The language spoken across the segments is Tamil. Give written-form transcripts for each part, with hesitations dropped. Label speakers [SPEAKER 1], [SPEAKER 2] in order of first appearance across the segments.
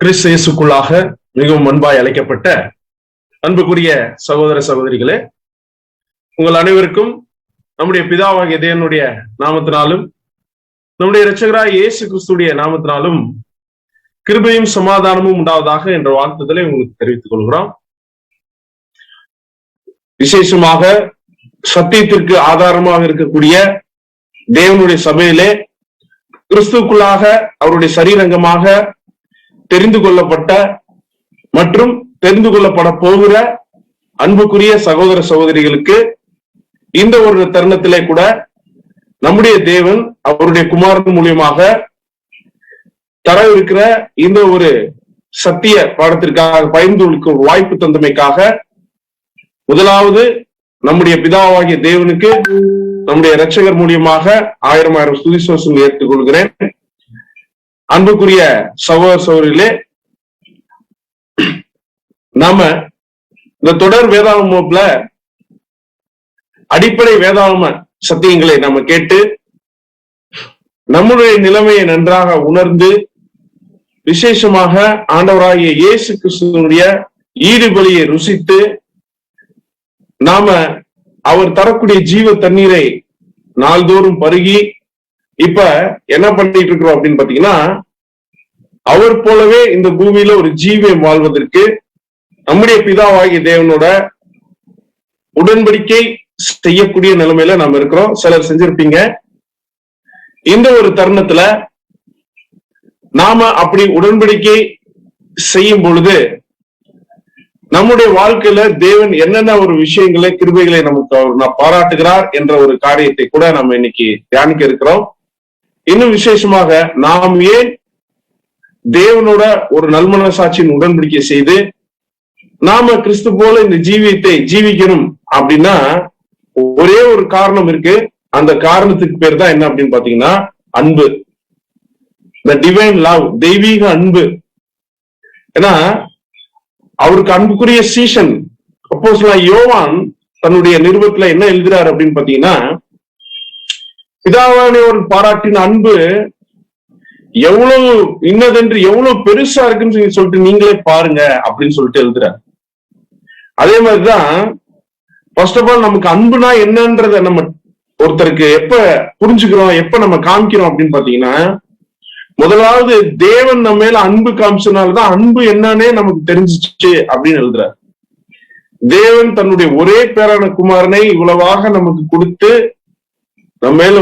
[SPEAKER 1] கிறிஸ்து இயேசுக்குள்ளாக மிகவும் அன்பாய் அழைக்கப்பட்ட அன்புக்குரிய சகோதர சகோதரிகளே, உங்கள் அனைவருக்கும் நம்முடைய பிதாவாகிய தேவனுடைய நாமத்தினாலும் நம்முடைய இரட்சகராகிய இயேசு கிறிஸ்துடைய நாமத்தினாலும் கிருபையும் சமாதானமும் உண்டாவதாக என்ற வாழ்த்துதலை உங்களுக்கு தெரிவித்துக் கொள்கிறோம். விசேஷமாக சத்தியத்திற்கு ஆதாரமாக இருக்கக்கூடிய தேவனுடைய சபையிலே கிறிஸ்துக்குள்ளாக அவருடைய சரீரங்கமாக தெரிந்து கொள்ளப்பட்ட மற்றும் தெரிந்து கொள்ளப்பட போகிற அன்புக்குரிய சகோதர சகோதரிகளுக்கு இந்த ஒரு தருணத்திலே கூட நம்முடைய தேவன் அவருடைய குமாரன் மூலியமாக தர இருக்கிற இந்த ஒரு சத்திய பாடத்திற்காக பகிர்ந்து கொள்ளும் வாய்ப்பு தந்தமைக்காக முதலாவது நம்முடைய பிதாவாகிய தேவனுக்கு நம்முடைய இரட்சகர் மூலியமாக 1000 ஸ்துதி ஸ்தோத்திரங்களை ஏற்றுக் கொள்கிறேன். அன்புக்குரிய சகோதர சகோதரிகளே, நாம இந்த தொடர் வேதாகம வகுப்புல அடிப்படை வேதாகம சத்தியங்களை நாம கேட்டு நம்முடைய நிலைமையை நன்றாக உணர்ந்து விசேஷமாக ஆண்டவராகிய இயேசு கிறிஸ்துவினுடைய ஈடுபலியை ருசித்து நாம அவர் தரக்கூடிய ஜீவ தண்ணீரை நாள்தோறும் பருகி இப்ப என்ன பண்ணிட்டு இருக்கிறோம் அப்படின்னு பாத்தீங்கன்னா, அவர் போலவே இந்த பூமியில ஒரு ஜீவியம் வாழ்வதற்கு நம்முடைய பிதாவாகிய தேவனோட உடன்படிக்கை செய்யக்கூடிய நிலைமையில நாம இருக்கிறோம். சிலர் செஞ்சிருப்பீங்க. இந்த ஒரு தருணத்துல நாம அப்படி உடன்படிக்கை செய்யும் பொழுது நம்முடைய வாழ்க்கையில தேவன் என்னென்ன ஒரு விஷயங்களை கிருபைகளை நமக்கு பாராட்டுகிறார் என்ற ஒரு காரியத்தை கூட நம்ம இன்னைக்கு தியானிக்க இருக்கிறோம். இன்னும் விசேஷமாக நாம் ஏன் தேவனோட ஒரு நல்மனசாட்சியின் உடன்படிக்கை செய்து நாம கிறிஸ்து போல இந்த ஜீவியத்தை ஜீவிக்கணும் அப்படின்னா ஒரே ஒரு காரணம் இருக்கு. அந்த காரணத்துக்கு பேர் தான் என்ன அப்படின்னு பாத்தீங்கன்னா அன்பு. இந்த டிவைன் லவ், தெய்வீக அன்பு. ஏன்னா அவருக்கு அன்புக்குரிய சீசன் அப்போஸ்தலன் யோவான் தன்னுடைய நிருபத்துல என்ன எழுதுறாரு அப்படின்னு பாத்தீங்கன்னா, பிதாவானவர் பாராட்டின அன்பு எவ்வளவு இன்னதென்று எவ்வளவு பெருசா இருக்குன்னு சொல்லிட்டு நீங்களே பாருங்க அப்படின்னு சொல்லிட்டு எழுதுறாரு. அதே மாதிரிதான் ஃபர்ஸ்ட் ஆஃப் ஆல் நமக்கு அன்புனா என்னன்றத நம்ம ஒருத்தருக்கு எப்ப புரிஞ்சுக்கிறோம், எப்ப நம்ம காமிக்கிறோம் அப்படின்னு பாத்தீங்கன்னா, முதலாவது தேவன் நம்ம மேல அன்பு காமிச்சனால்தான் அன்பு என்னன்னே நமக்கு தெரிஞ்சிச்சு அப்படின்னு எழுதுறாரு. தேவன் தன்னுடைய ஒரே பேரான குமாரனை இவ்வளவாக நமக்கு கொடுத்து நம்ம மேல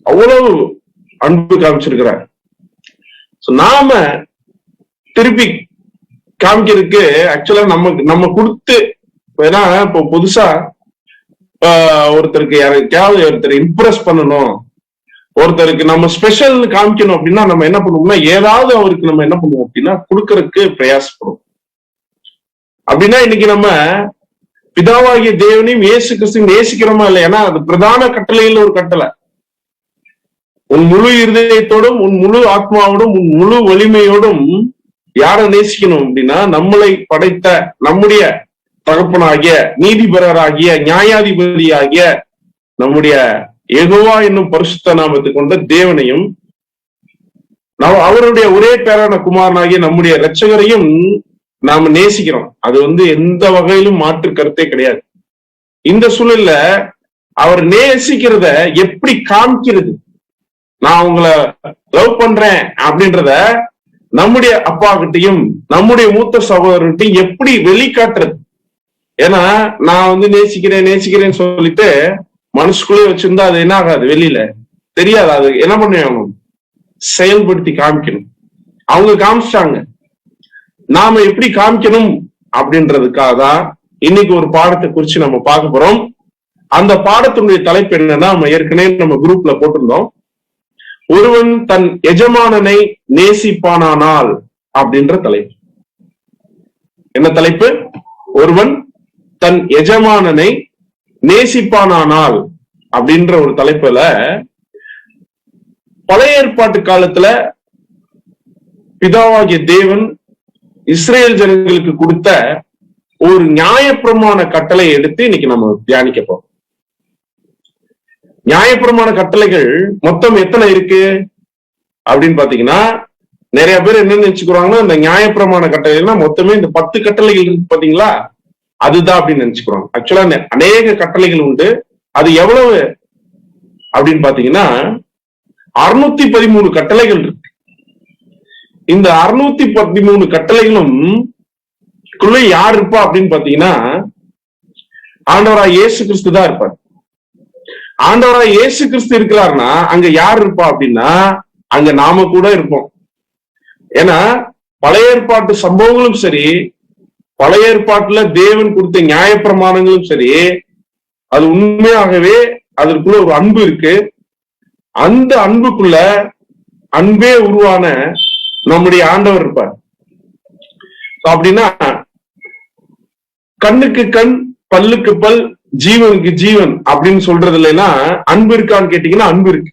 [SPEAKER 1] அவ்வளவு அன்பு காமிச்சிருக்கிறார். நாம திருப்பி காமிக்கிறதுக்கு ஆக்சுவலா நம்ம கொடுத்து, ஏன்னா இப்போ புதுசா ஒருத்தருக்கு யாருக்காவது ஒருத்தர் இம்ப்ரெஸ் பண்ணணும், ஒருத்தருக்கு நம்ம ஸ்பெஷல் காமிக்கணும் அப்படின்னா நம்ம என்ன பண்ணுவோம்னா ஏதாவது அவருக்கு நம்ம என்ன பண்ணுவோம் அப்படின்னா கொடுக்கறதுக்கு பிரயாசப்படுவோம். அப்படின்னா இன்னைக்கு நம்ம பிதாவாகிய தேவனையும் இயேசு கிறிஸ்துவையும் நேசிக்கிறோமா இல்லை? ஏன்னா அது பிரதான கட்டளையில் ஒரு கட்டளை. உன் முழு இருதயத்தோடும் உன் முழு ஆத்மாவோடும் உன் முழு வலிமையோடும் யாரை நேசிக்கணும் அப்படின்னா நம்மளை படைத்த நம்முடைய தகப்பனாகிய நீதிபரராகிய நியாயாதிபதியாகிய நம்முடைய யெகோவா என்னும் பரிசுத்த நாமத்தை கொண்ட தேவனையும் அவருடைய ஒரே பேரான குமாரனாகிய நம்முடைய இரட்சகரையும் நாம நேசிக்கிறோம். அது எந்த வகையிலும் மாற்று கருத்தே கிடையாது. இந்த சூழல்ல அவர் நேசிக்கிறத எப்படி காமிக்கிறது, நான் உங்களை லவ் பண்றேன் அப்படின்றத நம்முடைய அப்பா கிட்டையும் நம்முடைய மூத்த சகோதரர்கிட்டையும் எப்படி வெளிக்காட்டுறது? ஏன்னா நான் நேசிக்கிறேன்னு சொல்லிட்டு மனசுக்குள்ளே வச்சிருந்தா அது என்ன ஆகாது, வெளியில தெரியாது. அது என்ன பண்ணுவாங்க, செயல்படுத்தி காமிக்கணும். அவங்க காமிச்சிட்டாங்க, நாம எப்படி காமிக்கணும் அப்படின்றதுக்காக தான் இன்னைக்கு ஒரு பாடத்தை குறிச்சு நம்ம பார்க்க போறோம். அந்த பாடத்தினுடைய தலைப்பு என்னன்னா, நம்ம ஏற்கனவே நம்ம குரூப்ல போட்டிருந்தோம், ஒருவன் தன் எஜமானனை நேசிப்பானானால் அப்படின்ற தலைப்பு. என்ன தலைப்பு? ஒருவன் தன் எஜமானனை நேசிப்பானானால் அப்படின்ற ஒரு தலைப்புல பழைய ஏற்பாட்டு காலத்துல பிதாவாகிய தேவன் இஸ்ரேல் ஜனங்களுக்கு கொடுத்த ஒரு நியாயப்பிரமாண கட்டளை எடுத்து இன்னைக்கு நம்ம தியானிக்க போறோம். நியாயப்பிரமாண கட்டளைகள் மொத்தம் எத்தனை இருக்கு அப்படின்னு பாத்தீங்கன்னா நிறைய பேர் என்ன நினைச்சுக்கிறாங்கன்னா, இந்த நியாயப்பிரமாண கட்டளைன்னா மொத்தமே இந்த 10 கட்டளைகள் இருக்கு பாத்தீங்களா, அதுதான் அப்படின்னு நினைச்சுக்கிறாங்க. ஆக்சுவலா அநேக கட்டளைகள் உண்டு. அது எவ்வளவு அப்படின்னு பாத்தீங்கன்னா 613 கட்டளைகள் இருக்கு. இந்த 613 கட்டளைகளும் யார் இருப்பா அப்படின்னு பாத்தீங்கன்னா ஆண்டவராய் இயேசு கிறிஸ்து தான் இருப்பார். ஆண்டவராய் இயேசு கிறிஸ்து இருக்கிறாருன்னா அங்க யார் இருப்பா அப்படின்னா அங்க நாம கூட இருப்போம். ஏன்னா பழைய ஏற்பாட்டு சம்பவங்களும் சரி, பழைய ஏற்பாட்டுல தேவன் கொடுத்த நியாயப்பிரமாணங்களும் சரி, அது உண்மையாகவே அதற்குள்ள ஒரு அன்பு இருக்கு. அந்த அன்புக்குள்ள அன்பே உருவான நம்முடைய ஆண்டவர் இருப்பார். அப்படின்னா கண்ணுக்கு கண், பல்லுக்கு பல், ஜீவனுக்கு ஜீவன் அப்படின்னு சொல்றது இல்லைன்னா அன்பு இருக்கான்னு கேட்டீங்கன்னா அன்பு இருக்கு.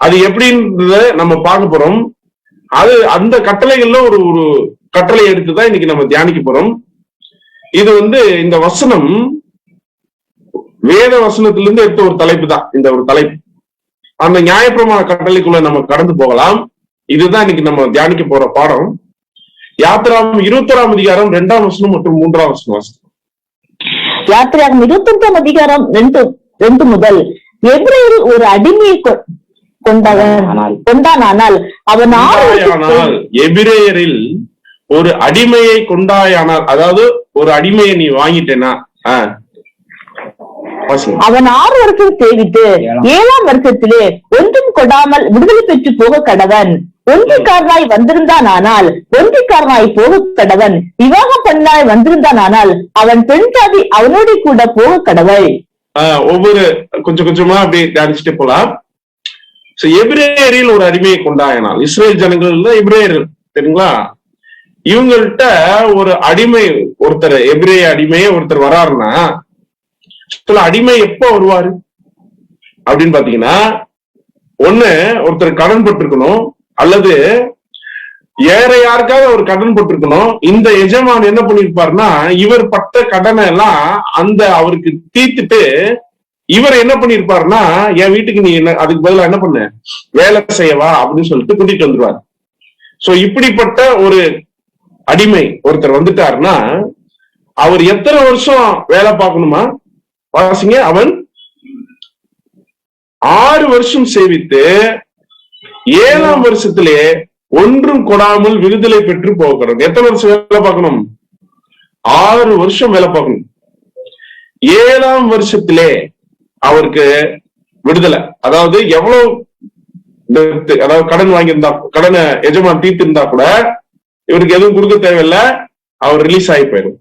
[SPEAKER 1] அது எப்படின்றத நம்ம பார்க்க போறோம். அது அந்த கட்டளைகள்ல ஒரு ஒரு கட்டளை எடுத்துதான் இன்னைக்கு நம்ம தியானிக்க போறோம். இது இந்த வசனம் வேத வசனத்திலிருந்து எடுத்த ஒரு தலைப்பு தான். இந்த ஒரு தலைப்பு அந்த நியாயப்பிரமாண கட்டளைக்குள்ள நம்ம கடந்து போகலாம். இதுதான் இன்னைக்கு நம்ம தியானிக்க போற பாடம். யாத்திராகம் 21 அதிகாரம் 2ஆம் வசனம் மற்றும் 3ஆம் வசனம்.
[SPEAKER 2] யாத்திராகம் 21 அதிகாரம் 2 முதல், எபிரேயரில் ஒரு அடிமையை கொண்டானால் அவன்
[SPEAKER 1] எபிரேயரில் ஒரு அடிமையை கொண்டாயானால், அதாவது ஒரு அடிமையை நீ வாங்கிட்டேனா
[SPEAKER 2] அவன் 6 வருஷம் சேவித்து 7ஆம் வருஷத்திலே ஒன்றும் கொடாமல் விடுதலை பெற்று போக கடவன். ஒன்றிக்காரனாய் வந்திருந்தானால் ஒன்றிக்காரனாய் போக கடவன். விவாகம் பண்ணாய் வந்திருந்தானால் அவன் பெண் ஜாதி அவனோட கூட போக கடவள்.
[SPEAKER 1] ஒவ்வொரு கொஞ்சம் கொஞ்சமா அப்படி தியானிச்சுட்டு போலாம். எபிரேயரில் ஒரு அடிமையை கொண்டாயினால், இஸ்ரேல் ஜனங்கள்ல எபிரேயர் தெரியுங்களா, இவங்கள்ட்ட ஒரு அடிமை ஒருத்தர், எபிரேய அடிமையே ஒருத்தர் வராருன்னா, அடிமை எப்ப வருவாரு அப்படின்னு பாத்தீங்கன்னா, ஒண்ணு ஒருத்தர் கடன் பட்டிருக்கணும், அல்லது வேற யாருக்காவது ஒரு கடன் பட்டிருக்கணும். இந்த எஜமான் என்ன பண்ணிருப்பாருன்னா இவர் பட்ட கடனை எல்லாம் அவருக்கு தீர்த்துட்டு இவர் என்ன பண்ணிருப்பாருன்னா, என் வீட்டுக்கு நீ என்ன அதுக்கு பதிலா என்ன பண்ண வேலை செய்யவா அப்படின்னு சொல்லிட்டு கூட்டிட்டு வந்துருவாரு. சோ இப்படிப்பட்ட ஒரு அடிமை ஒருத்தர் வந்துட்டாருன்னா அவர் எத்தனை வருஷம் வேலை பார்க்கணுமா வாசிங்க. அவன் 6 வருஷம் சேவித்து 7ஆம் வருஷத்திலே ஒன்றும் கொடாமல் விடுதலை பெற்று போகணும். எத்தனை வருஷம் வேலை பார்க்கணும்? 6 வருஷம் வேலை பார்க்கணும். 7ஆம் வருஷத்திலே அவருக்கு விடுதலை. அதாவது எவ்வளவு, அதாவது கடன் வாங்கியிருந்தா, கடனை எஜமான் தீர்த்து இருந்தா கூட இவருக்கு எதுவும் கொடுக்க தேவையில்லை, அவர் ரிலீஸ் ஆகி போயிடும்.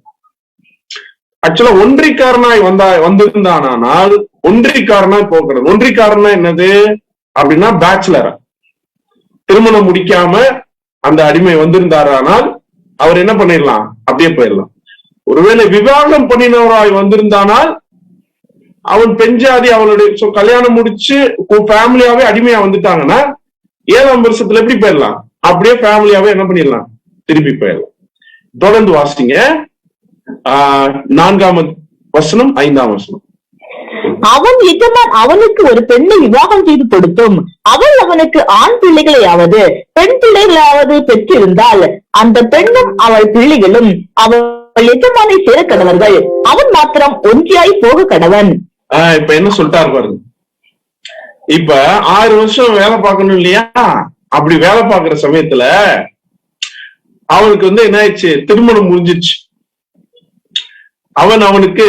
[SPEAKER 1] ஆக்சுவலா ஒன்றிக்காரனாய் வந்திருந்தானால் ஒன்றிக்காரனாய் போகிறது. ஒன்றிக்காரனா என்னது அப்படின்னா பேச்சுலரா, திருமணம் முடிக்காம அந்த அடிமை வந்திருந்தாரானால் அவர் என்ன பண்ணிடலாம், அப்படியே போயிடலாம். ஒருவேளை விவாகம் பண்ணினவராய் வந்திருந்தானால் அவன் பெண் ஜாதி, அவளுடைய கல்யாணம் முடிச்சு ஃபேமிலியாவே அடிமையா வந்துட்டாங்கன்னா 7ஆம் வருஷத்துல எப்படி போயிடலாம், அப்படியே ஃபேமிலியாவே என்ன பண்ணிடலாம், திருப்பி போயிடலாம். தொடர்ந்து வாசிங்க. 4ஆம் வசனம் 5ஆம் வசனம்.
[SPEAKER 2] அவன் எஜமான் அவனுக்கு ஒரு பெண்ணை விவாகம் செய்து கொடுத்தும் அவள் அவனுக்கு ஆண் பிள்ளைகளையாவது பெண் பிள்ளைகளாவது பெற்றிருந்தால் அந்த பெண்ணும் அவள் பிள்ளைகளும் அவள் எஜமானை சேர கடவர்கள். அவன் மாத்திரம் ஒன்றியாய் போக கடவன்.
[SPEAKER 1] இப்ப என்ன சொல்லிட்டாரு பாருங்க. இப்ப 6 வருஷம் வேலை பார்க்கணும் இல்லையா, அப்படி வேலை பார்க்கிற சமயத்துல அவனுக்கு என்ன ஆயிடுச்சு, திருமணம் முடிஞ்சிச்சு. அவனுக்கு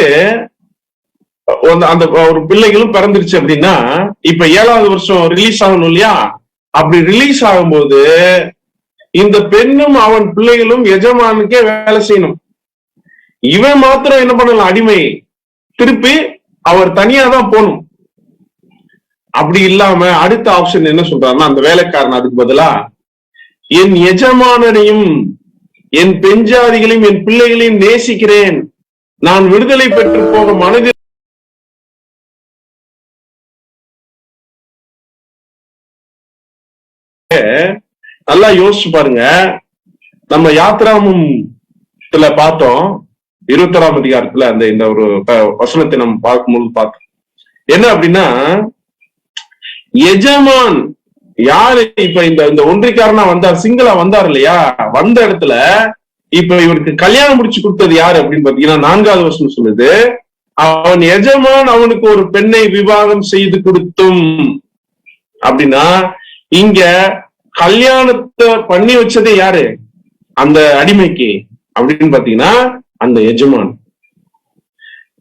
[SPEAKER 1] அந்த ஒரு பிள்ளைகளும் பிறந்துருச்சு அப்படின்னா இப்ப 7ஆவது வருஷம் ரிலீஸ் ஆகணும் இல்லையா. அப்படி ரிலீஸ் ஆகும்போது இந்த பெண்ணும் அவன் பிள்ளைகளும் எஜமானுக்கே வேலை செய்யணும். இவன் மாத்திரம் என்ன பண்ணலாம், அடிமை, திருப்பி அவர் தனியா தான் போகணும். அப்படி இல்லாம அடுத்த ஆப்ஷன் என்ன சொல்றாருன்னா, அந்த வேலைக்காரன் அதுக்கு பதிலா என் எஜமானனையும் என் பெஞ்சாதிகளையும் என் பிள்ளைகளையும் நேசிக்கிறேன், நான் விடுதலை பெற்று போக மனதில் நல்லா யோசிச்சு பாருங்க. நம்ம யாத்திராகமத்துல பார்த்தோம், 21ஆம் அதிகாரத்துல இந்த ஒரு வசனத்தை நம்ம பார்க்கும்போது பார்த்தோம். என்ன அப்படின்னா, எஜமான் யாரு இப்ப இந்த ஒன்றிக்காரனா வந்தார், சிங்களா வந்தார் இல்லையா, வந்த இடத்துல இப்ப இவருக்கு கல்யாணம் முடிச்சு கொடுத்தது யாரு அப்படின்னு பாத்தீங்கன்னா 4வது வசனம் சொல்லுது, அவன் எஜமான் அவனுக்கு ஒரு பெண்ணை விவாகம் செய்து கொடுத்தும். அப்படின்னா இங்க கல்யாணத்தை பண்ணி வச்சதே யாரு அந்த அடிமைக்கு அப்படின்னு பாத்தீங்கன்னா அந்த எஜமான்.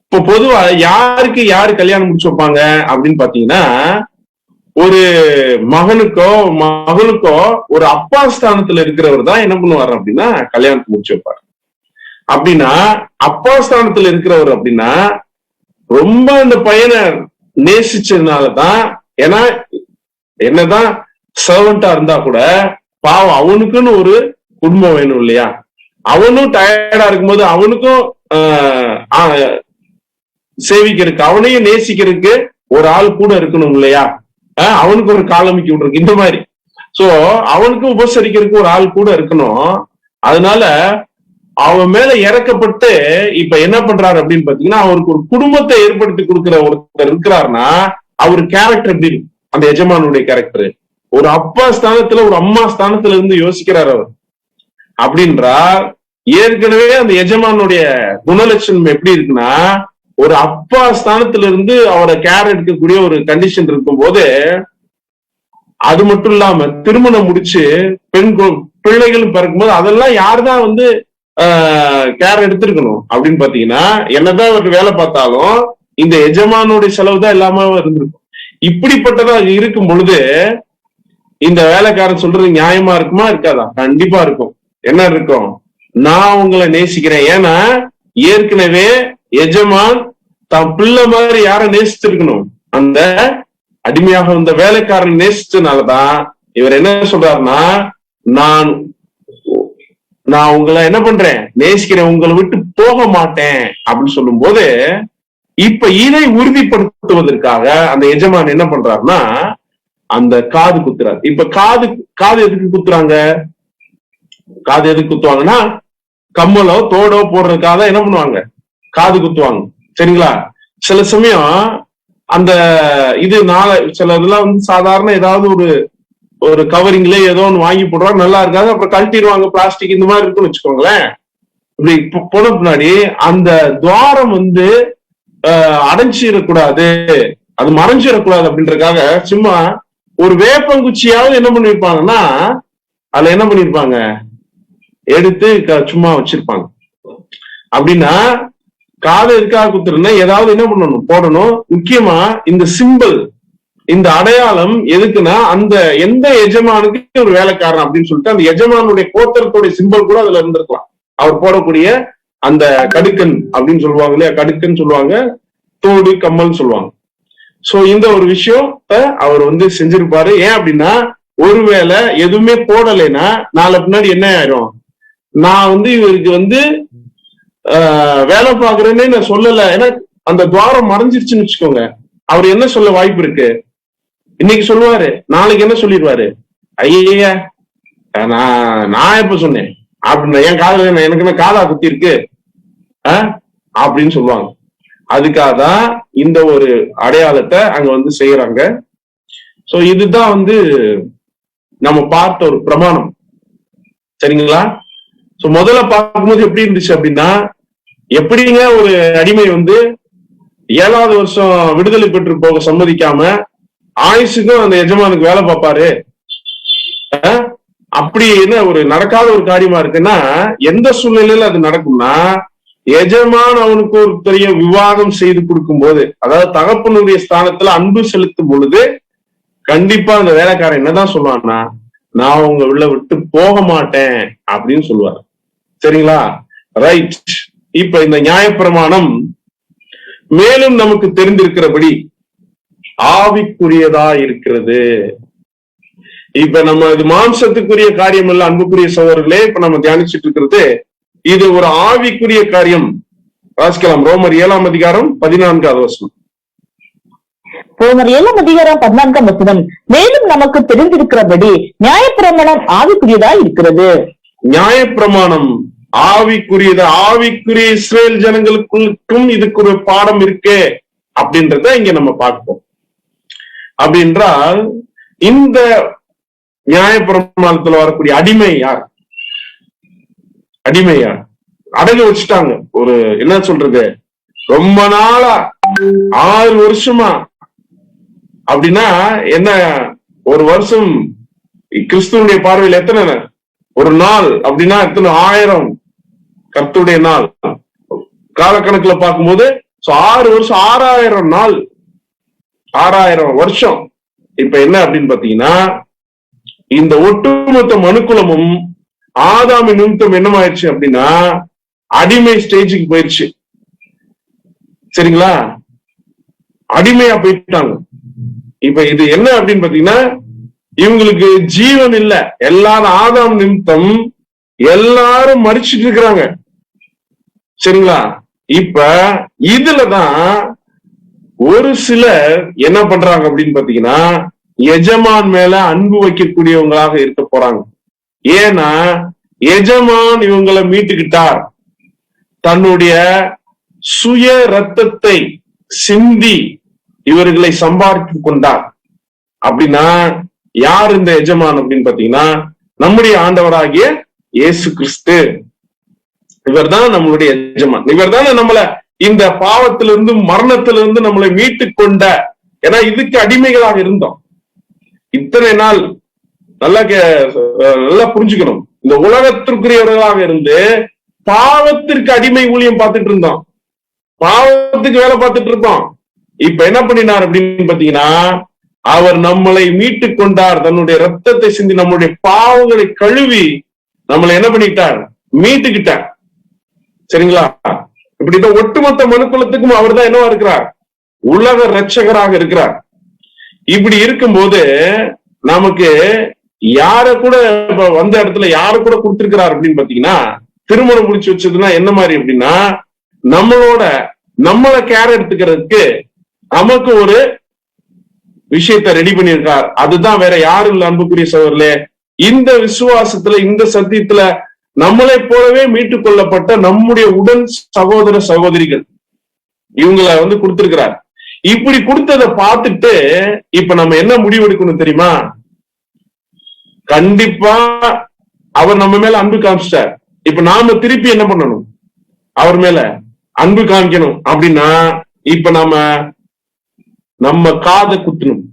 [SPEAKER 1] இப்ப பொதுவா யாருக்கு யாரு கல்யாணம் முடிச்சு வைப்பாங்க அப்படின்னு பாத்தீங்கன்னா, ஒரு மகனுக்கோ ஒரு அப்பா ஸ்தானத்துல இருக்கிறவர் தான் என்ன பண்ணுவாரு அப்படின்னா கல்யாணத்தை முடிச்சு வைப்பாரு. அப்படின்னா அப்பா ஸ்தானத்துல இருக்கிறவர் அப்படின்னா ரொம்ப அந்த பையனை நேசிச்சதுனாலதான், ஏன்னா என்னதான் சர்வெண்டா இருந்தா கூட பாவம் அவனுக்குன்னு ஒரு குடும்பம் வேணும் இல்லையா, அவனும் டயர்டா இருக்கும்போது அவனுக்கும் சேவிக்கிறதுக்கு, அவனையும் நேசிக்கிறதுக்கு ஒரு ஆள் கூட இருக்கணும் இல்லையா, அவனுக்கு ஒரு காலமிக்கு விட்டுருக்கு இந்த மாதிரி. சோ அவனுக்கு உபசரிக்கிறதுக்கு ஒரு ஆள் கூட இருக்கணும். அதனால அவன் மேல இறக்கப்பட்டு இப்ப என்ன பண்றாரு அப்படின்னு பாத்தீங்கன்னா, அவருக்கு ஒரு குடும்பத்தை ஏற்படுத்தி கொடுக்கிற ஒருத்தர் இருக்கிறாருன்னா அவர் கேரக்டர் எப்படி இருக்கு, அந்த எஜமானுடைய கேரக்டர் ஒரு அப்பா ஸ்தானத்துல ஒரு அம்மா ஸ்தானத்துல இருந்து யோசிக்கிறார் அவர் அப்படின்றா. ஏற்கனவே அந்த எஜமானுடைய குணலட்சணம் எப்படி இருக்குன்னா, ஒரு அப்பா ஸ்தானத்துல இருந்து அவரை கேர் எடுக்கக்கூடிய ஒரு கண்டிஷன் இருக்கும் போது, அது மட்டும் இல்லாம திருமணம் முடிச்சு பிள்ளைகளும் பிறக்கும்போது அதெல்லாம் யாருதான் வந்து கேர் எடுத்திருக்கணும் அப்படின்னு பாத்தீங்கன்னா, என்னதான் அவர் வேலை பார்த்தாலும் இந்த எஜமானுடைய செலவு தான் இல்லாம இருந்திருக்கும். இப்படிப்பட்டதா இருக்கும் பொழுது இந்த வேலைக்காரன் சொல்றது நியாயமா இருக்குமா இருக்காதா? கண்டிப்பா இருக்கும். என்ன இருக்கும், நான் உங்களை நேசிக்கிறேன். ஏன்னா ஏற்கனவே எஜமான் தான் பிள்ளை மாதிரி யார நேசிச்சிருக்கணும், அந்த அடிமையாக இந்த வேலைக்காரன் நேசிச்சதுனாலதான் இவர் என்ன சொல்றாருன்னா, நான் உங்களை என்ன பண்றேன், நேசிக்கிறேன், உங்களை விட்டு போக மாட்டேன் அப்படின்னு சொல்லும் போது, இப்ப இதை உறுதிப்படுத்துவதற்காக அந்த எஜமான் என்ன பண்றாருன்னா அந்த காது குத்துறாரு. இப்ப காது எதுக்கு குத்துறாங்க, காது எதுக்கு குத்துவாங்கன்னா கம்மலோ தோடோ போடுறதுக்காக என்ன பண்ணுவாங்க, காது குத்துவாங்க. சரிங்களா? சில சமயம் அந்த இது சில இதெல்லாம் வந்து சாதாரண ஏதாவது ஒரு கவரிங்ல ஏதோ ஒன்று வாங்கி போடுறாங்க, நல்லா இருக்காது, அப்புறம் கழட்டிடுவாங்க, பிளாஸ்டிக் இந்த மாதிரி இருக்குன்னு வச்சுக்கோங்களேன். இப்படி போன பின்னாடி அந்த துவாரம் வந்து அடைஞ்சிடக்கூடாது, அது மறைஞ்சிடக்கூடாது அப்படின்றதுக்காக சும்மா ஒரு வேப்பங்குச்சியாவது என்ன பண்ணிருப்பாங்கன்னா அதுல என்ன பண்ணிருப்பாங்க எடுத்து சும்மா வச்சிருப்பாங்க. அப்படின்னா காது எதுக்காக குத்துறதுன்னா ஏதாவது என்ன பண்ணணும், போடணும். முக்கியமா இந்த சிம்பிள், இந்த அடையாளம் எதுக்குன்னா அந்த எந்த எஜமானுக்கு ஒரு வேலைக்காரன் அப்படின்னு சொல்லிட்டு அந்த எஜமானுடைய கோத்திரத்துடைய சிம்பிள் கூட அதுல இருந்திருக்கலாம். அவர் போடக்கூடிய அந்த கடுக்கன் அப்படின்னு சொல்லுவாங்க இல்லையா, கடுக்கன் சொல்லுவாங்க, தோடு கம்மல் சொல்லுவாங்க. சோ இந்த ஒரு விஷயத்த அவர் வந்து செஞ்சிருப்பாரு. ஏன் அப்படின்னா ஒருவேளை எதுவுமே போடலைன்னா நாளை பின்னாடி என்ன ஆயிரும், நான் வந்து இவருக்கு வந்து வேலை பாக்குறேன்னு நான் சொல்லல, ஏன்னா அந்த துவாரம் மறைஞ்சிருச்சுன்னு வச்சுக்கோங்க, அவர் என்ன சொல்ல வாய்ப்பு இருக்கு, இன்னைக்கு சொல்லுவாரு, நாளைக்கு என்ன சொல்லிடுவாரு, ஐயா நான் எப்ப சொன்னேன் அப்படின்னு, என் காதுல எனக்கு என்ன காதா குத்தி இருக்கு அப்படின்னு சொல்லுவாங்க. அதுக்காக தான் இந்த ஒரு அடையாளத்தை அங்க வந்து செய்யறாங்க. சோ இதுதான் வந்து நம்ம பார்த்த ஒரு பிரமாணம். சரிங்களா? சோ முதல்ல பார்க்கும்போது எப்படி இருந்துச்சு அப்படின்னா, எப்படிங்க ஒரு அடிமை வந்து 7வது வருஷம் விடுதலை பெற்று போக சம்மதிக்காம ஆயுசுக்கும் அந்த எஜமானுக்கு வேலை பார்ப்பாரு, அப்படி என்ன ஒரு நடக்காத ஒரு காரியமா இருக்குன்னா, எந்த சூழ்நிலையில அது நடக்கும்னா, எஜமான் அவனுக்கு ஒரு பெரிய விவாகம் செய்து கொடுக்கும் போது, அதாவது தகப்பனுடைய ஸ்தானத்துல அன்பு செலுத்தும் பொழுது கண்டிப்பா அந்த வேலைக்காரன் என்னதான் சொல்லுவான்னா, நான் உங்க உள்ள விட்டு போக மாட்டேன் அப்படின்னு சொல்லுவார். சரிங்களா? ரைட். இப்ப இந்த நியாயப்பிரமாணம் மேலும் நமக்கு தெரிந்திருக்கிறபடி ஆவிக்குரியதா இருக்கிறது. இப்ப நம்ம இது மாம்சத்துக்குரிய காரியம் இல்ல அன்புக்குரிய சகோதரர்களே, இப்ப நம்ம தியானிச்சுட்டு இருக்கிறது இது ஒரு ஆவிக்குரிய காரியம். வாசிக்கலாம். ரோமர் 7ஆம் அதிகாரம் 14வது வசனம்.
[SPEAKER 2] ரோமர் 7ஆம் அதிகாரம் 14ஆம் வசனம். மேலும் நமக்கு தெரிந்திருக்கிறபடி நியாயப்பிரமாணம் ஆவிக்குரியதா இருக்கிறது.
[SPEAKER 1] நியாயப்பிரமாணம் ஆவிக்குரிய இஸ்ரேல் ஜனங்களுக்கும் இதுக்கு ஒரு பாடம் இருக்கே அப்படின்றத இங்க நம்ம பார்ப்போம். அப்படின்றால் இந்த நியாயப்பிரமாணத்துல வரக்கூடிய அடிமை யார்? அடிமை யார்? அடகு வச்சுட்டாங்க. ஒரு என்ன சொல்றது, ரொம்ப நாளா 6 வருஷமா. அப்படின்னா என்ன, ஒரு வருஷம் கிறிஸ்துவனுடைய பார்வையில் எத்தனை, ஒரு நாள் அப்படின்னா எத்தனை 1000 கர்த்தருடைய நாள் காலக்கணக்குல பார்க்கும்போது 6 வருஷம் 6000 நாள், 6000 வருஷம். இப்ப என்ன அப்படின்னு பாத்தீங்கன்னா, இந்த ஒட்டுமொத்த மனுக்குலமும் ஆதாமி நிமித்தம் என்னமாயிடுச்சு அப்படின்னா அடிமை ஸ்டேஜுக்கு போயிடுச்சு. சரிங்களா? அடிமையா போயிட்டாங்க. இப்ப இது என்ன அப்படின்னு பாத்தீங்கன்னா, இவங்களுக்கு ஜீவன் இல்ல. எல்லாரும் ஆதாம் நிமித்தம் எல்லாரும் மறிச்சிட்டு இருக்கிறாங்க. சரிங்களா? இப்ப இதுலதான் ஒரு சிலர் என்ன பண்றாங்க அப்படின்னு பாத்தீங்கன்னா, எஜமான் மேல அன்பு வைக்கக்கூடியவங்களாக இருக்க போறாங்க. ஏன்னா எஜமான் இவங்களை மீட்டுக்கிட்டார், தன்னுடைய சுய ரத்தத்தை சிந்தி இவர்களை சம்பாதித்து கொண்டார். அப்படின்னா யார் இந்த எஜமான் அப்படின்னு பாத்தீங்கன்னா, நம்முடைய ஆண்டவராகிய இயேசு கிறிஸ்து. இவர் தான் நம்மளுடைய எஜமான். இவர் தானே நம்மள இந்த பாவத்திலிருந்து மரணத்திலிருந்து நம்மளை மீட்டு கொண்ட. ஏன்னா இதுக்கு அடிமைகளாக இருந்தோம் இத்தனை நாள். நல்லா புரிஞ்சுக்கணும், இந்த உலகத்திற்குரியவர்களாக இருந்து பாவத்திற்கு அடிமை ஊழியம் பார்த்துட்டு இருந்தோம், பாவத்துக்கு வேலை பார்த்துட்டு இருந்தோம். இப்ப என்ன பண்ணினார் அப்படின்னு பாத்தீங்கன்னா, அவர் நம்மளை மீட்டு கொண்டார், தன்னுடைய ரத்தத்தை சிந்தி நம்மளுடைய பாவங்களை கழுவி நம்மளை என்ன பண்ணிட்டார், மீட்டுக்கிட்டார். சரிங்களா? இப்படிதான் ஒட்டுமொத்த மனுக்குலத்துக்கும் அவர் தான் என்னவா இருக்கிறார், உலக இரட்சகராக இருக்கிறார். இப்படி இருக்கும்போது நமக்கு யார கூட வந்த இடத்துல யார கூட கொடுத்திருக்கிறார் அப்படின்னு பாத்தீங்கன்னா, திருமணம் முடிச்சு வச்சதுன்னா என்ன மாதிரி அப்படின்னா, நம்மளை கேர் எடுத்துக்கிறதுக்கு நமக்கு ஒரு விஷயத்தை ரெடி பண்ணியிருக்கார். அதுதான் வேற யாரும் இல்ல அன்புக்குரிய சகோதரர்களே. இந்த விசுவாசத்துல, இந்த சத்தியத்துல நம்மளை போலவே மீட்டுக் கொள்ளப்பட்ட நம்முடைய உடன் சகோதர சகோதரிகள் இவங்களை கொடுத்திருக்கிறார். இப்படி கொடுத்ததை பார்த்துட்டு இப்ப நம்ம என்ன முடிவெடுக்கணும் தெரியுமா? கண்டிப்பா அவர் நம்ம மேல அன்பு காமிச்சிட்டார். இப்ப நாம திருப்பி என்ன பண்ணணும், அவர் மேல அன்பு காமிக்கணும். அப்படின்னா இப்ப நம்ம காதை குத்தணும்.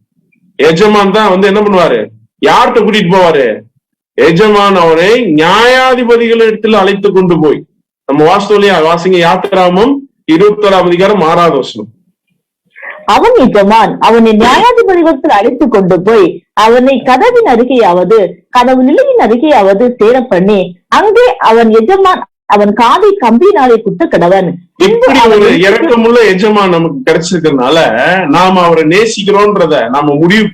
[SPEAKER 1] எஜமான் தான் என்ன பண்ணுவாரு, யார்கிட்ட கூட்டிட்டு போவாரு, எஜமான் அவனை நியாயாதிபதிகளிடத்தில் அழைத்து கொண்டு போய், நம்ம வாஸ்தவலையா வாசிங்க, யாத்திராமம் 21ஆம் அதிகாரம் 6வது வசனம்.
[SPEAKER 2] அவன் எஜமான் அவனை நியாயாதிபதிகள் அழைத்து கொண்டு போய் அவனை கதவின் அருகேயாவது கதவு நிலையின் அருகேயாவது சேர பண்ணி, அங்கே அவன் எஜமான் அவன் காதை கம்பியினாலே குத்த கடவன்.
[SPEAKER 1] இப்படி ஒரு இரக்கமுள்ள எஜமான் நமக்கு கிடைச்சிருக்கிறதுனால நாம அவரை நேசிக்கிறோன்றத நாம முடிவு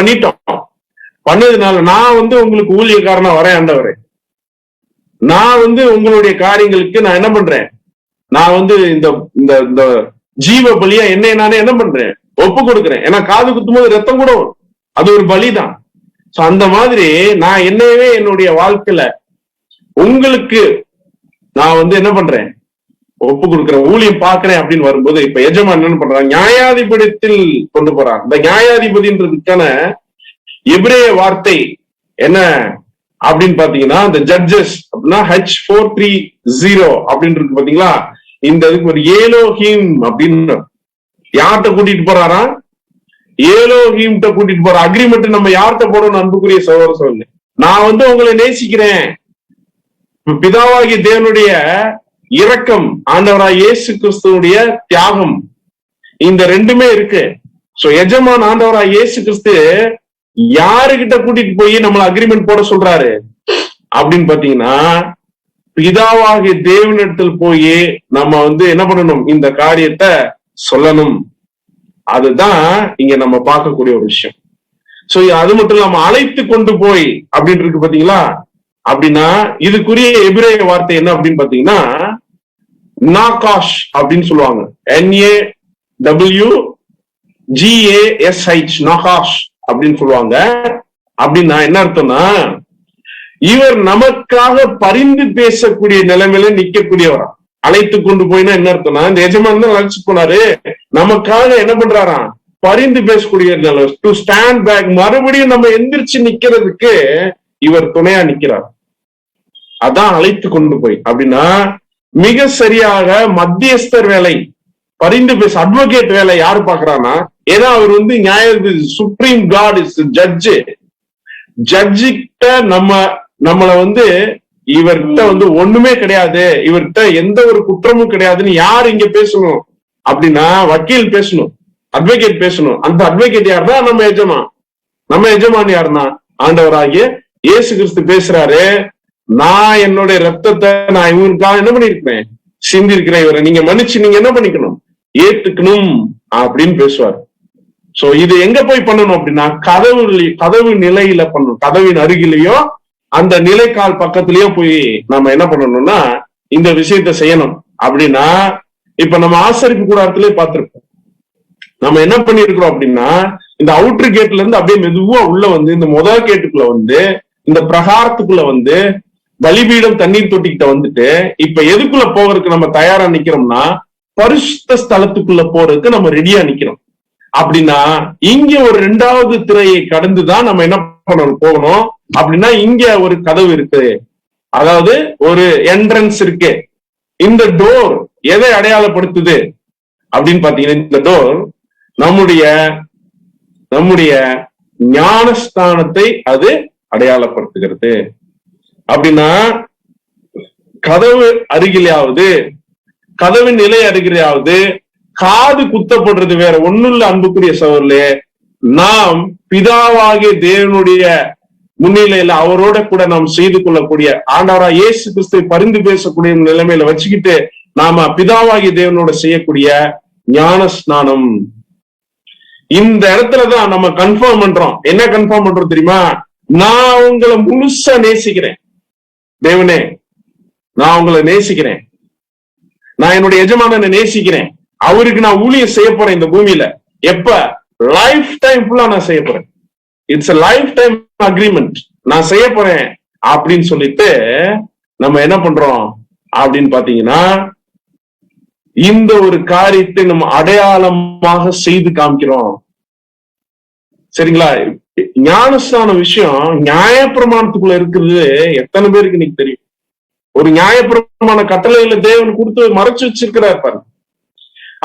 [SPEAKER 1] பண்ணிட்டோம். பண்ணதுனால நான் உங்களுக்கு ஊழியக்காரனா வரேன் ஆண்டவரே, நான் உங்களுடைய காரியங்களுக்கு நான் என்ன பண்றேன், நான் இந்த ஜீவ பலியா என்னை நானே என்ன பண்றேன், ஒப்பு கொடுக்கிறேன். ஏன்னா காது குத்தும் போது ரத்தம் கூட வரும், அது ஒரு பலிதான். சோ அந்த மாதிரி நான் என்னையவே என்னுடைய வாழ்க்கையில உங்களுக்கு நான் என்ன பண்றேன், ஒப்பு கொடுக்கிறேன், ஊழியம் பாக்குறேன் அப்படின்னு வரும்போது இப்ப எஜமான் என்ன பண்றாங்க, நியாயாதிபதியத்தில் கொண்டு போறாங்க. இந்த நியாயாதிபதின்றதுக்கான எபிரேய வார்த்தை என்ன அப்படின்னு பாத்தீங்கன்னா, இந்த ஜட்ஜஸ் அப்படின்னா H430 அப்படின்னு இருக்கு பாத்தீங்களா, இந்த இதுக்கு ஒரு ஏலோஹீம் அப்படின்னு யார்கிட்ட கூட்டிட்டு போறாரா, ஏலோஹீம்கிட்ட கூட்டிட்டு போற அக்ரிமெண்ட் நம்ம யார்கிட்ட போடணும் அன்புக்குரிய சகோதர சகோதரி, நான் உங்களை நேசிக்கிறேன். பிதாவாகிய தேவனுடைய இரக்கம், ஆண்டவராய் இயேசு கிறிஸ்துவனுடைய தியாகம், இந்த ரெண்டுமே இருக்கு. சோ எஜமான் ஆண்டவராய் இயேசு கிறிஸ்து யாருகிட்ட கூட்டிட்டு போய் நம்மள அக்ரிமெண்ட் போட சொல்றாரு அப்படின்னு பாத்தீங்கன்னா, பிதாவாகிய தேவனிடத்தில் போய் நம்ம என்ன பண்ணணும், இந்த காரியத்தை சொல்லணும். அதுதான் இங்க நம்ம பார்க்கக்கூடிய ஒரு விஷயம். சோ அது மட்டும் இல்லாம அழைத்து கொண்டு போய் அப்படின்னு இருக்கு பாத்தீங்களா, அப்படின்னா இதுக்குரிய எபிரேய வார்த்தை என்ன அப்படின்னு பாத்தீங்கன்னா, நாகாஷ் அப்படின்னு சொல்லுவாங்க. NAWGASH, நாகாஷ் அப்படின்னு சொல்லுவாங்க. அப்படின்னா என்ன அர்த்தம்னா, இவர் நமக்காக பரிந்து பேசக்கூடிய நிலைமையில நிக்கக்கூடியவரா. அழைத்து கொண்டு போயினா என்ன அர்த்தம்னா, இந்த எஜமான் தான் அழைச்சு போனாரு, நமக்காக என்ன பண்றாராம், பரிந்து பேசக்கூடியவர்கள், டு ஸ்டாண்ட் பேக், மறுபடியும் நம்ம எந்திரிச்சு நிக்கிறதுக்கு இவர் துணையா நிக்கிறார். அதான் அழைத்து கொண்டு போய். அப்படின்னா மிக சரியாக மத்தியஸ்தர் வேலை, பரிந்து பேச அட்வொகேட் வேலை யாரு பாக்குறான்னா, ஏன்னா அவர் வந்து சுப்ரீம் காட் இஸ் ஜட்ஜு. ஜட்ஜிட்ட நம்மள வந்து இவர்கிட்ட வந்து ஒண்ணுமே கிடையாது, இவர்கிட்ட எந்த ஒரு குற்றமும் கிடையாதுன்னு யார் இங்க பேசணும் அப்படின்னா வக்கீல் பேசணும், அட்வொகேட் பேசணும். அந்த அட்வொகேட் யாருன்னா நம்ம எஜமான் யாருன்னா ஆண்டவராகிய இயேசு கிறிஸ்து பேசுறாரு. நான் என்னுடைய ரத்தத்தை நான் இவருக்காக என்ன பண்ணிருக்கிறேன், சிந்தி இருக்கிறேன், இவரை நீங்க மன்னிச்சு நீங்க என்ன பண்ணிக்கணும், ஏத்துக்கணும் அப்படின்னு பேசுவார். சோ இது எங்க போய் பண்ணணும் அப்படின்னா கதவு நிலையில பண்ணணும், கதவின் அருகிலேயோ அந்த நிலைக்கால் பக்கத்திலயோ போய் நம்ம என்ன பண்ணணும்னா இந்த விஷயத்த செய்யணும். அப்படின்னா இப்ப நம்ம ஆசரிப்பு கூடாரத்திலே பார்த்திருப்போம். நம்ம என்ன பண்ணிருக்கிறோம் அப்படின்னா இந்த அவுட்டர் கேட்ல இருந்து அப்படியே மெதுவா உள்ள வந்து இந்த முதல் கேட்டுக்குள்ள வந்து இந்த பிரகாரத்துக்குள்ள வந்து பலிபீடம் தண்ணீர் தொட்டிக்கிட்ட வந்துட்டு இப்ப எதுக்குள்ள போகிறதுக்கு நம்ம தயாரா நிக்கிறோம்னா பரிசுத்த ஸ்தலத்துக்குள்ள போறதுக்கு நம்ம ரெடியா நிக்கிறோம். அப்படின்னா இங்க ஒரு 2வது திரையை கடந்துதான் நம்ம என்ன பண்ணணும், போகணும். அப்படின்னா இங்க ஒரு கதவு இருக்கு, அதாவது ஒரு என்ட்ரன்ஸ் இருக்கு. இந்த டோர் எதை அடையாளப்படுத்துது அப்படின்னு பாத்தீங்கன்னா இந்த டோர் நம்முடைய ஞானஸ்தானத்தை அது அடையாளப்படுத்துகிறது. அப்படின்னா கதவு அருகிலாவது, கதவின் நிலை அருகிலாவது காது குத்தப்படுறது வேற ஒண்ணும் இல்ல. அன்புக்குரிய சகோதரர்களே, நாம் பிதாவாகிய தேவனுடைய முன்னிலையில அவரோட கூட நாம் செய்து கொள்ளக்கூடிய ஆண்டவரா இயேசு கிறிஸ்துவை பரிந்து பேசக்கூடிய நிலைமையில வச்சுக்கிட்டு நாம பிதாவாகிய தேவனோட செய்யக்கூடிய ஞான ஸ்நானம். இந்த இடத்துலதான் நம்ம கன்ஃபார்ம் பண்றோம். என்ன கன்ஃபார்ம் பண்றோம் தெரியுமா? நான் உங்களை முழுசா நேசிக்கிறேன் தேவனே, நான் உங்களை நேசிக்கிறேன், நான் என்னுடைய எஜமானனை நேசிக்கிறேன், அவருக்கு நான் ஊழியம் செய்ய போறேன் இந்த பூமியில. எப்ப? லைஃப் டைம் ஃபுல்லா நான் செய்ய போறேன். It's a life time agreement, நான் செய்ய போறேன் அப்படின்னு சொல்லிட்டு நம்ம என்ன பண்றோம் அப்படின்னு பாத்தீங்கன்னா இந்த ஒரு காரியத்தை நம்ம அடையாளமாக செய்து காமிக்கிறோம். சரிங்களா? ஞானஸ்தான விஷயம் நியாயப்பிரமாணத்துக்குள்ள இருக்கிறது எத்தனை பேருக்கு இன்னைக்கு தெரியும்? ஒரு நியாயப்பிரமாண கட்டளையில தேவன் கொடுத்து மறைச்சு வச்சிருக்கிறார் பாரு.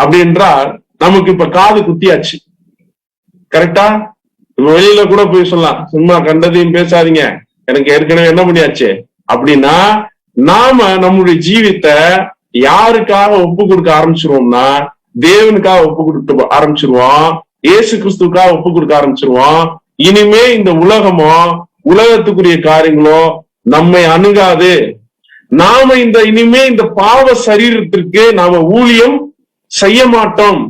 [SPEAKER 1] அப்படி என்றால் நமக்கு இப்ப காது குத்தியாச்சு, கரெக்டா? வெளியில கூட போய் சொல்லலாம், சும்மா கண்டதையும் பேசாதீங்க, எனக்கு ஏற்கனவே என்ன பண்ணியாச்சு அப்படின்னா நாம நம்முடைய ஜீவித்தை யாருக்காக ஒப்பு கொடுக்க ஆரம்பிச்சிருவோம்னா தேவனுக்காக ஒப்பு கொடுக்க ஆரம்பிச்சிருவோம், இயேசு கிறிஸ்துக்காக ஒப்பு கொடுக்க ஆரம்பிச்சிருவோம். இனிமே இந்த உலகமோ உலகத்துக்குரிய காரியங்களோ நம்மை அணுகாது. நாம இனிமே இந்த பாவ சரீரத்திற்கு நாம ஊழியம் செய்ய மாட்டோம்.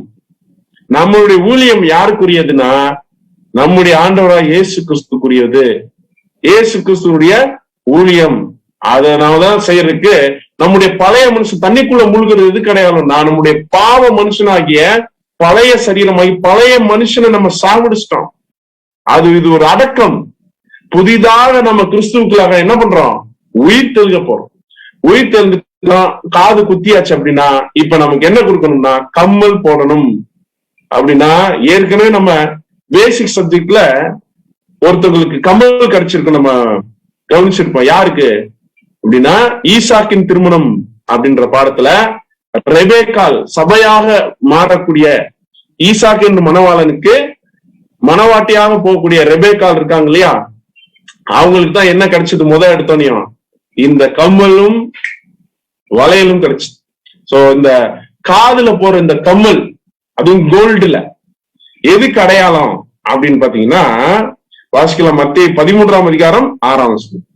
[SPEAKER 1] நம்மளுடைய ஊழியம் யாருக்குரியதுன்னா நம்முடைய ஆண்டவராக இயேசு கிறிஸ்துக்குரியது. இயேசு கிறிஸ்துடைய ஊழியம் அதனாலதான் செய்யறதுக்கு நம்முடைய பழைய மனுஷன் தண்ணிக்குள்ள மூழ்கிறது எது கிடையாது. நான் நம்முடைய பாவ மனுஷனாகிய பழைய சரீரமாகி பழைய மனுஷனை நம்ம சாவடிச்சிட்டோம். இது ஒரு அடக்கம். புதிதாக நம்ம கிறிஸ்துவுக்குள்ளாக என்ன பண்றோம்? உயிர் தெழுக போறோம். உயிர் தெழுந்து காது குத்தியாச்சு அப்படின்னா இப்ப நமக்கு என்ன கொடுக்கணும்னா கம்மல் போடணும். அப்படின்னா ஏற்கனவே நம்ம பேசிக் சப்ஜெக்ட்ல ஒருத்தவங்களுக்கு கம்மல் கிடைச்சிருக்கு, நம்ம கவனிச்சிருப்போம். யாருக்கு அப்படின்னா ஈசாக்கின் திருமணம் அப்படின்ற பாடத்துல ரெபேக்கால் சபையாக மாறக்கூடிய ஈசாக்கு என்ற மணவாளனுக்கு மணவாட்டியாக போகக்கூடிய ரெபேக்கால் இருக்காங்க இல்லையா, அவங்களுக்கு தான் என்ன கிடைச்சது? முதல் எடுத்தோனையும் இந்த கம்மலும் வளையலும் கிடைச்சது. சோ இந்த காதுல போற இந்த கம்மல், அதுவும் கோல்டுல, எதுக்கு அடையாளம் அப்படின்னு பாத்தீங்கன்னா வாசிக்கலாம். மத்தேயு 13ஆம் அதிகாரம் 6ஆம் வசனம்.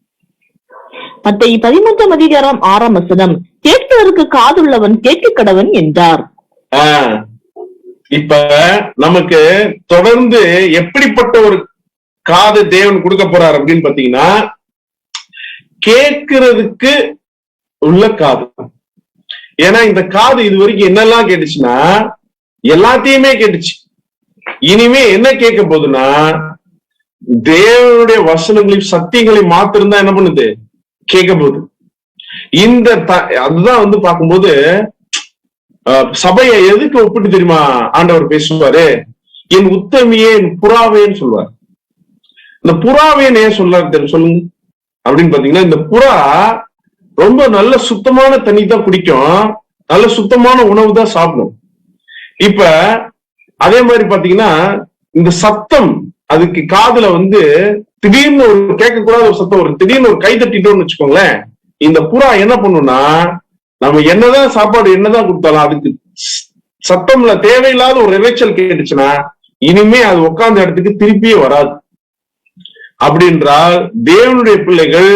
[SPEAKER 2] மத்தேயு 13ஆம் அதிகாரம் 6ஆம் வசனம், கேட்பதற்கு காதுள்ளவன் கேட்க கடவன் என்றார்.
[SPEAKER 1] இப்ப நமக்கு தொடர்ந்து எப்படிப்பட்ட ஒரு காது தேவன் கொடுக்க போறார் அப்படின்னு பாத்தீங்கன்னா கேட்கிறதுக்கு உள்ள காது. ஏன்னா இந்த காது இது வரைக்கும் என்னெல்லாம் கேட்டுச்சுன்னா எல்லாத்தையுமே கேட்டுச்சு. இனிமே என்ன கேட்க போகுதுன்னா தேவனுடைய வசனங்களையும் சத்தியங்களையும் மாத்திருந்தா என்ன பண்ணுது? கேட்க போகுது. அதுதான் வந்து பார்க்கும்போது சபையை எதுக்கு ஒப்பிட்டு தெரியுமா ஆண்டவர் பேசுவாரு? என் உத்தமியே, என் புறாவேன்னு சொல்லுவார். இந்த புறாவேன்னு ஏன் சொல்றாரு சொல்லுங்க அப்படின்னு பாத்தீங்கன்னா, இந்த புறா ரொம்ப நல்ல சுத்தமான தண்ணி தான் குடிக்கும், நல்ல சுத்தமான உணவு தான் சாப்பிடும். இப்ப அதே மாதிரி பாத்தீங்கன்னா இந்த சத்தம் அதுக்கு காதுல திடீர்னு ஒரு கேட்கக்கூடாத ஒரு சத்தம் வரும், திடீர்னு ஒரு கை தட்டிட்டோம்னு வச்சுக்கோங்களேன், இந்த புறா என்ன பண்ணும்னா நம்ம என்னதான் சாப்பாடு என்னதான் கொடுத்தாலும் அதுக்கு சத்தம்ல தேவையில்லாத ஒரு இறைச்சல் கேட்டுச்சுன்னா இனிமே அது உட்கார்ந்த இடத்துக்கு திருப்பியே வராது. அப்படின்றால் தேவனுடைய பிள்ளைகள்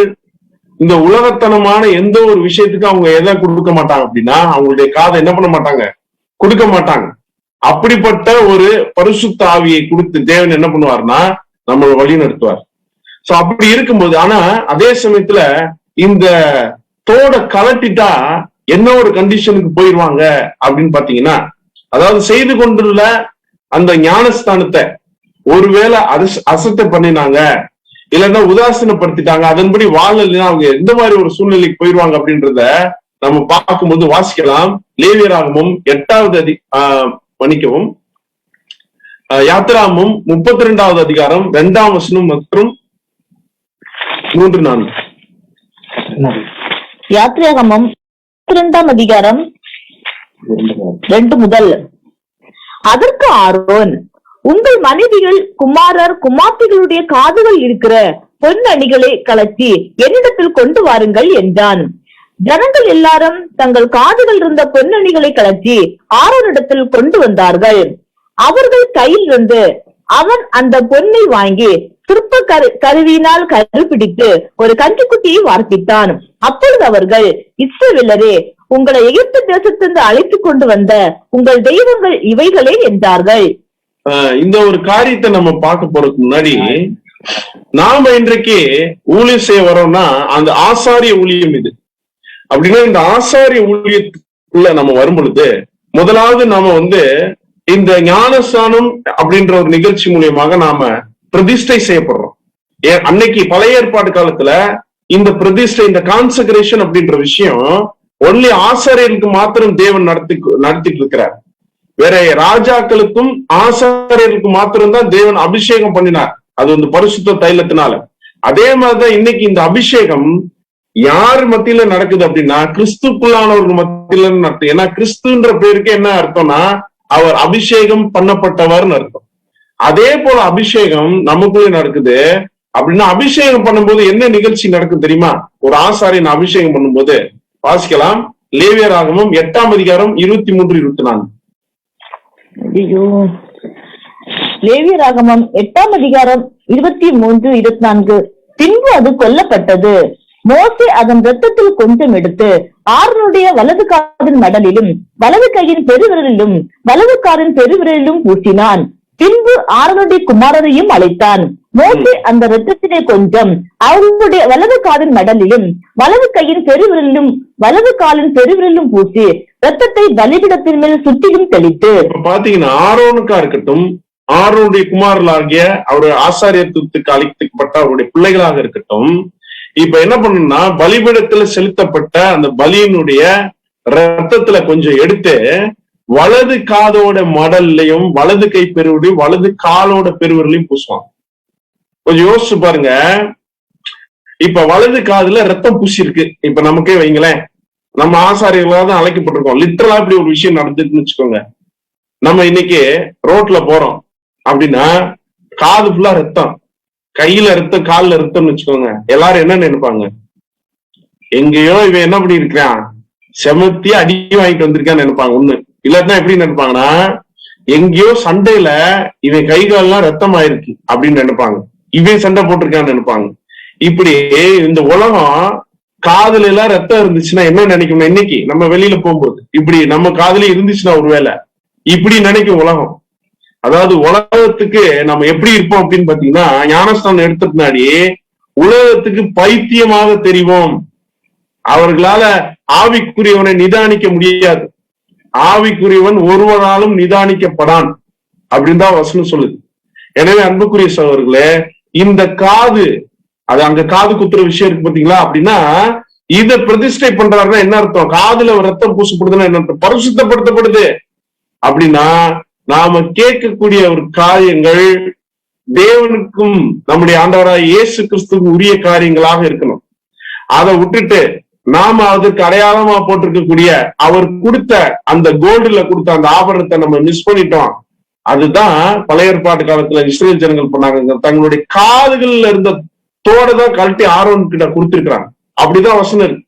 [SPEAKER 1] இந்த உலகத்தனமான எந்த ஒரு விஷயத்துக்கு அவங்க எதை கொடுக்க மாட்டாங்க அப்படின்னா அவங்களுடைய காதை என்ன பண்ண மாட்டாங்க, கொடுக்க மாட்டாங்க. அப்படிப்பட்ட ஒரு பரிசுத்த ஆவியை கொடுத்து தேவன் என்ன பண்ணுவார்னா நம்மளை வழி நடத்துவார். சோ அப்படி இருக்கும்போது, ஆனா அதே சமயத்துல இந்த தோட கலட்டிட்டா என்ன ஒரு கண்டிஷனுக்கு போயிருவாங்க அப்படின்னு பாத்தீங்கன்னா, அதாவது செய்து கொண்டுள்ள அந்த ஞானஸ்தானத்தை ஒருவேளை அசட்டை பண்ணினாங்க, இல்லைன்னா உதாசீனப்படுத்திட்டாங்க, அதன்படி வாழலைன்னா அவங்க எந்த மாதிரி ஒரு சூழ்நிலைக்கு போயிருவாங்க அப்படின்றத நம்ம பார்க்கும்போது வாசிக்கலாம். லேவியராகமும் 8வது மன்னிக்கவும் யாத்திராகமம் 32வது அதிகாரம் 2ஆம் வசனம் மற்றும் 3-4.
[SPEAKER 2] யாத்திராகமம் 32ஆம் அதிகாரம் 2 முதல். அதற்கு ஆரோன், உங்கள் மனைவிகள், குமாரர், குமார்த்திகளுடைய காதுகள் இருக்கிற பொன் அணிகளை கலத்தி என்னிடத்தில் கொண்டு வாருங்கள் என்றான். ஜனங்கள் எல்லாரும் தங்கள் காதுகள் இருந்த பொன்னணிகளை கலத்தி ஆரோனிடத்தில் கொண்டு வந்தார்கள். அவர்கள் கையில் இருந்து அவன் அந்த பொன்னை வாங்கி சிற்ப கருவியினால் கருப்பிடித்து ஒரு கன்றுக்குட்டியை வார்ப்பித்தான். அப்பொழுது அவர்கள், இஸ்ரவேலரே, உங்களை எகிப்து தேசத்திலிருந்து அழைத்து கொண்டு வந்த உங்கள் தெய்வங்கள் இவைகளே என்றார்கள்.
[SPEAKER 1] இந்த ஒரு காரியத்தை நம்ம பார்க்க போறதுக்கு முன்னாடி, நாம இன்றைக்கு ஊழியம் செய்ய வரோம்னா அந்த ஆசாரிய ஊழியம் இது. அப்படின்னா இந்த ஆசாரிய ஊழியத்துக்குள்ள நம்ம வரும் பொழுது முதலாவது நாம இந்த ஞானஸ்தானம் அப்படின்ற ஒரு நிகழ்ச்சி மூலியமாக நாம பிரதிஷ்டை செய்யப்படுறோம். அன்னைக்கு பழைய ஏற்பாடு காலத்துல இந்த பிரதிஷ்டை, இந்த கான்செக்ரேஷன் அப்படின்ற விஷயம் ஒன்லி ஆசாரியர்களுக்கு மாத்திரம் தேவன் நடத்திட்டு இருக்கிறார். வேற ராஜாக்களுக்கும் ஆசாரியர்களுக்கு மாத்திரம்தான் தேவன் அபிஷேகம் பண்ணினார், அது பரிசுத்த தைலத்தினால. அதே மாதிரிதான் இன்னைக்கு இந்த அபிஷேகம் யார் மத்தியில நடக்குது அப்படின்னா கிறிஸ்துக்குள்ளானவர்கள் மத்தியில நடக்குது. ஏன்னா கிறிஸ்துன்ற பேருக்கு என்ன அர்த்தம்னா அவர் அபிஷேகம் பண்ணப்பட்டவர்னு அர்த்தம். அதே போல அபிஷேகம் நமக்குள்ளே நடக்குது. அப்படின்னா அபிஷேகம் பண்ணும்போது என்ன நிகழ்ச்சி நடக்கும் தெரியுமா? ஒரு ஆசாரியன் அபிஷேகம் பண்ணும்போது வாசிக்கலாம். லேவியராகமம் 8ஆம் அதிகாரம் 23-24.
[SPEAKER 2] லேவியராகமம் 8ஆம் அதிகாரம் 23-24. பின்பு அது கொல்லப்பட்டது. மோசே அதன் இரத்தத்தில் கொஞ்சம் எடுத்து ஆரோனுடைய வலது காதின் மடலிலும் வலது கையின் பெருவிரலிலும் வலது காலின் பெருவிரலிலும் பூசினான். பின்பு ஆரோனுடைய குமாரரையும் அழைத்தான். மோசே அந்த இரத்தத்திலே கொஞ்சம் அவர்களுடைய வலது காதின் மடலிலும் வலது கையின் பெருவிரலிலும் வலது காலின் பெருவிரலிலும் பூசி இரத்தத்தை பலிபீடத்தின் மேல் சுற்றிலும் தெளித்து.
[SPEAKER 1] பாத்தீங்கன்னா ஆரோனுக்கா இருக்கட்டும், ஆரோனுடைய குமாரர்களாகிய அவருடைய ஆசாரியத்துவத்துக்கு அழைக்கப்பட்ட அவருடைய பிள்ளைகளாக இருக்கட்டும், இப்ப என்ன பண்ணணும்னா பலிபீடத்துல செலுத்தப்பட்ட அந்த பலியினுடைய ரத்தத்துல கொஞ்சம் எடுத்து வலது காதோட மடல்லையும் வலது கை பெருவிலையும் வலது காலோட பெருவிரலையும் பூசுவாங்க. கொஞ்சம் யோசிச்சு பாருங்க. இப்ப வலது காதுல ரத்தம் பூசி இருக்கு. இப்ப நமக்கே வைங்களேன், நம்ம ஆசாரியர்களாக தான் அழைக்கப்பட்டிருக்கோம். லிட்டரலா இப்படி ஒரு விஷயம் நடந்துட்டுன்னு வச்சுக்கோங்க. நம்ம இன்னைக்கு ரோட்ல போறோம் அப்படின்னா காது ஃபுல்லா ரத்தம், கையில ரத்தம், காலில் ரத்தம்னு வச்சுக்கோங்க. எல்லாரும் என்ன நினைப்பாங்க? எங்கேயோ இவன் என்ன பண்ணி இருக்கிறான், செமத்தியா அடி வாங்கிட்டு வந்திருக்கான்னு நினைப்பாங்க. ஒண்ணு இல்லாட்டினா எப்படி நினைப்பாங்கன்னா, எங்கேயோ சண்டையில இவன் கை கால்லாம் ரத்தம் ஆயிருக்கு அப்படின்னு நினைப்பாங்க. இவன் சண்டை போட்டிருக்கான்னு நினைப்பாங்க. இப்படி இந்த உலகம் காதுல எல்லாம் ரத்தம் இருந்துச்சுன்னா என்ன நினைக்கணும்? இன்னைக்கு நம்ம வெளியில போகும்போது இப்படி நம்ம காதுல இருந்துச்சுன்னா ஒருவேளை இப்படி நினைக்கும் உலகம். அதாவது உலகத்துக்கு நம்ம எப்படி இருப்போம் அப்படின்னு பாத்தீங்கன்னா, ஞானஸ்தானம் எடுத்த பின்னாடி உலகத்துக்கு பைத்தியமாக தெரிவோம். அவர்களால ஆவிக்குரியவனை நிதானிக்க முடியாது. ஆவிக்குரியவன் ஒருவராலும் நிதானிக்கப்படான் அப்படின்னு தான் வசனம் சொல்லுது. எனவே அன்புக்குரிய சகோதரர்களே, இந்த காது, அது அங்க காது குத்துற விஷயம் இருக்கு பாத்தீங்களா? அப்படின்னா இதை பிரதிஷ்டை பண்றாருன்னா என்ன அர்த்தம்? காதுல ரத்தம் பூசப்படுதுன்னா என்ன அர்த்தம்? பரிசுத்தப்படுத்தப்படுது. அப்படின்னா நாம கேட்கக்கூடிய ஒரு காரியங்கள் தேவனுக்கும் நம்முடைய ஆண்டவராய் இயேசு கிறிஸ்துவுக்கு உரிய காரியங்களாக இருக்கணும். அதை விட்டுட்டு நாம அதுக்கு அடையாளமா போட்டிருக்கக்கூடிய அவர் கொடுத்த அந்த கோல்டுல கொடுத்த அந்த ஆபரணத்தை நம்ம மிஸ் பண்ணிட்டோம். அதுதான் பழைய ஏற்பாட்டு காலத்துல இஸ்ரேல் ஜனங்கள் பண்ணாங்க. தங்களுடைய காதுகள்ல இருந்த தோடதான் கழட்டி ஆரோன் கிட்ட கொடுத்திருக்கிறாங்க. அப்படிதான் வசனம் இருக்கு.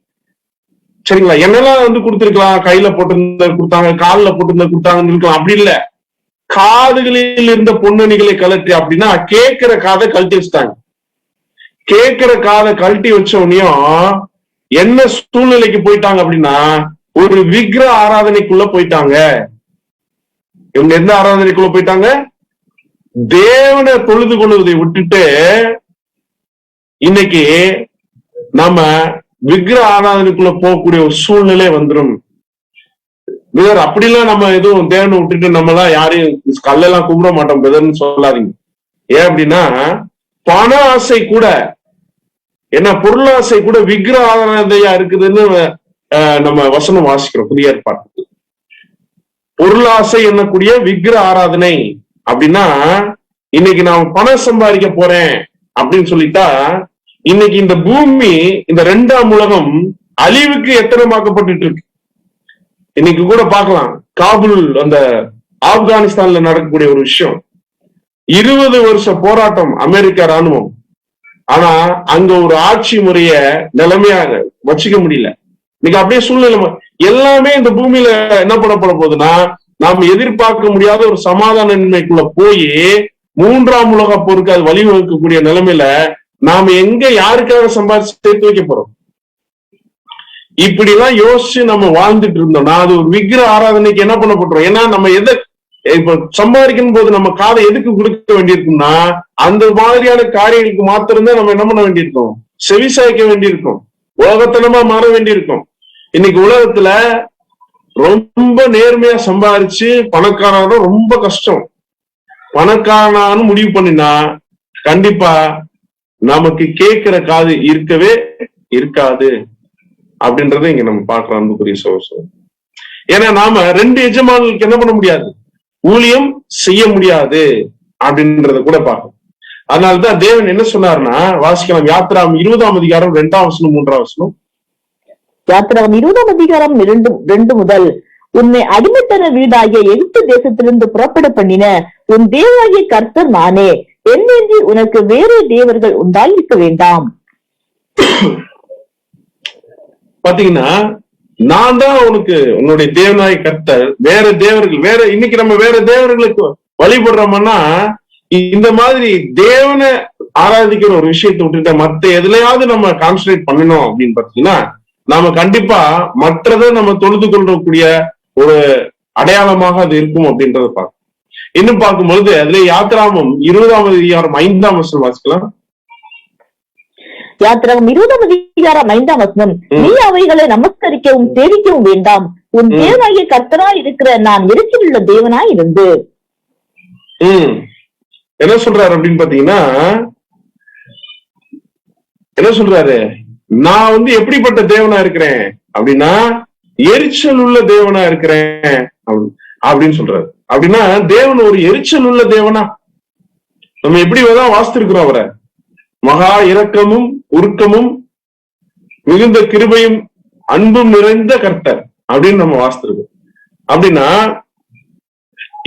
[SPEAKER 1] சரிங்களா? என்னெல்லாம் கொடுத்திருக்கலாம், கையில போட்டிருந்த கொடுத்தாங்க, காலில் போட்டிருந்த கொடுத்தாங்கன்னு இருக்கலாம். அப்படி இல்ல, காதுகளில் இருந்த பொன்னணிகளை கழட்டி, அப்படின்னா கேட்கிற காதை கழட்டி வச்சுட்டாங்க. கேட்கிற காதை கழட்டி வச்ச உடனேயும் என்ன சூழ்நிலைக்கு போயிட்டாங்க அப்படின்னா, ஒரு விக்கிர ஆராதனைக்குள்ள போயிட்டாங்க. இவங்க எந்த ஆராதனைக்குள்ள போயிட்டாங்க? தேவனை தொழுது கொள்வதை விட்டுட்டு இன்னைக்கு நம்ம விக்கிர ஆராதனைக்குள்ள போகக்கூடிய ஒரு சூழ்நிலை வந்துடும். அப்படிலாம் நம்ம எதுவும் தேவனை விட்டுட்டு நம்ம எல்லாம் யாரையும் கல்லெல்லாம் கும்பிட மாட்டோம் பிரதர்ன்னு சொல்லாதீங்க. ஏன் அப்படின்னா, பண ஆசை கூட, என்ன பொருளாசை கூட விக்கிர ஆராதனையா இருக்குதுன்னு நம்ம வசனம் வாசிக்கிறோம் புதிய ஏற்பாட்டு. பொருளாசை என்னக்கூடிய விக்கிர ஆராதனை அப்படின்னா, இன்னைக்கு நான் பணம் சம்பாதிக்க போறேன் அப்படின்னு சொல்லிட்டா, இன்னைக்கு இந்த பூமி, இந்த 2ஆம் உலகம் அழிவுக்கு எத்தனமாக்கப்பட்டு இருக்கு. இன்னைக்கு கூட பார்க்கலாம், காபுல் அந்த ஆப்கானிஸ்தான்ல நடக்கக்கூடிய ஒரு விஷயம். 20 வருஷ போராட்டம் அமெரிக்கா ராணுவம். ஆனா அங்க ஒரு ஆட்சி முறைய நிலைமையாக வச்சுக்க முடியல. இன்னைக்கு அப்படியே சூழ்நிலை எல்லாமே இந்த பூமியில என்ன பண்ணப்பட போகுதுன்னா, நாம் எதிர்பார்க்க முடியாத ஒரு சமாதானமின்மைக்குள்ள போய் 3ஆம் உலக போருக்கு அது வழிவகுக்கக்கூடிய நிலைமையில நாம எங்க யாருக்காக சம்பாதிச்சு சேர்த்து வைக்க போறோம்? இப்படி எல்லாம் யோசிச்சு நம்ம வாழ்ந்துட்டு இருந்தோம்னா அது ஒரு விக்கிர ஆராதனைக்கு என்ன பண்ண போறோம்? ஏன்னா நம்ம எதை இப்ப சம்பாதிக்கும் போது நம்ம காதை எதுக்கு கொடுக்க வேண்டியிருக்கும்னா, அந்த மாதிரியான காரியங்களுக்கு மாத்திரம்தான் நம்ம என்ன பண்ண வேண்டியிருக்கோம்? செவிசாய்க்க வேண்டியிருக்கும், உலகத்தனமா மாற வேண்டியிருக்கும். இன்னைக்கு உலகத்துல ரொம்ப நேர்மையா சம்பாதிச்சு பணக்காரன ரொம்ப கஷ்டம். பணக்காரனான்னு முடிவு பண்ணினா கண்டிப்பா நமக்கு கேட்கிற காது இருக்கவே இருக்காது அப்படின்றத இங்க நம்ம பார்க்கிறோம் அன்புக்குரிய சகோதரர். ஏன்னா நாம 2 எஜமானுக்கு என்ன பண்ண முடியாது, ஊழியம் செய்ய முடியாது அப்படின்றத கூட பார்க்கணும். அதனாலதான் தேவன் என்ன சொன்னார்னா, வாசிக்கலாம் யாத்திராம் 20ஆம் அதிகாரம் 2ஆம் வசனம் 3ஆம் வசனம்.
[SPEAKER 2] யாத்திராம் 20ஆம் அதிகாரம் 2 முதல், உன்னை அடிமைத்தன வீடாகிய எகிப்து தேசத்திலிருந்து புறப்பட பண்ணின உன் தேவனாகிய கர்த்தர் நானே, என்னென்றி உனக்கு வேறு தேவர்கள் உண்டாயிருக்க வேண்டாம்.
[SPEAKER 1] பாத்தீங்கன்னா, நான் தான் உனக்கு உன்னுடைய தேவனாகிய கர்த்தர். வேற தேவர்கள் வேற இன்னைக்கு நம்ம வேற தேவர்களுக்கு வழிபடுறோம்னா, இந்த மாதிரி தேவனை ஆராதிக்கிற ஒரு விஷயத்தை விட்டுட்டு மத்த எதுலையாவது நம்ம கான்சன்ட்ரேட் பண்ணணும் அப்படின்னு பாத்தீங்கன்னா, நாம கண்டிப்பா மற்றதை நம்ம தொழுது கொள்ளக்கூடிய ஒரு அடையாளமாக அது இருக்கும் அப்படின்றத பார்க்கணும். இன்னும் பார்க்கும்பொழுது அதுல யாத்திராமம் 20ஆம் அதிகாரம் 5ஆம் வசனம் வாசிக்கலாம்.
[SPEAKER 2] யாத்திராகம் 20ஆம் அதிகாரம் 5ஆம் வசனம். நீ அவைகளை நமஸ்கரிக்கவும் சேவிக்கவும் வேண்டாம், உன் தேவனாகிய கர்த்தராய் இருக்கிற நான் எரிச்சல் உள்ள தேவனாய் இருந்து.
[SPEAKER 1] என்ன சொல்றாரு அப்படின்னு பாத்தீங்கன்னா, என்ன சொல்றாரு? நான் எப்படிப்பட்ட தேவனா இருக்கிறேன் அப்படின்னா, எரிச்சல் உள்ள தேவனா இருக்கிறேன் அப்படின்னு சொல்றாரு. அப்படின்னா தேவன் ஒரு எரிச்சல் உள்ள தேவனா? நம்ம எப்படிதான் வாசித்திருக்கிறோம் அவரை? மகா இரக்கமும் உருக்கமும் மிகுந்த கிருபையும் அன்பும் நிறைந்த கர்த்தர் அப்படின்னு நம்ம வாசித்திருக்கோம். அப்படின்னா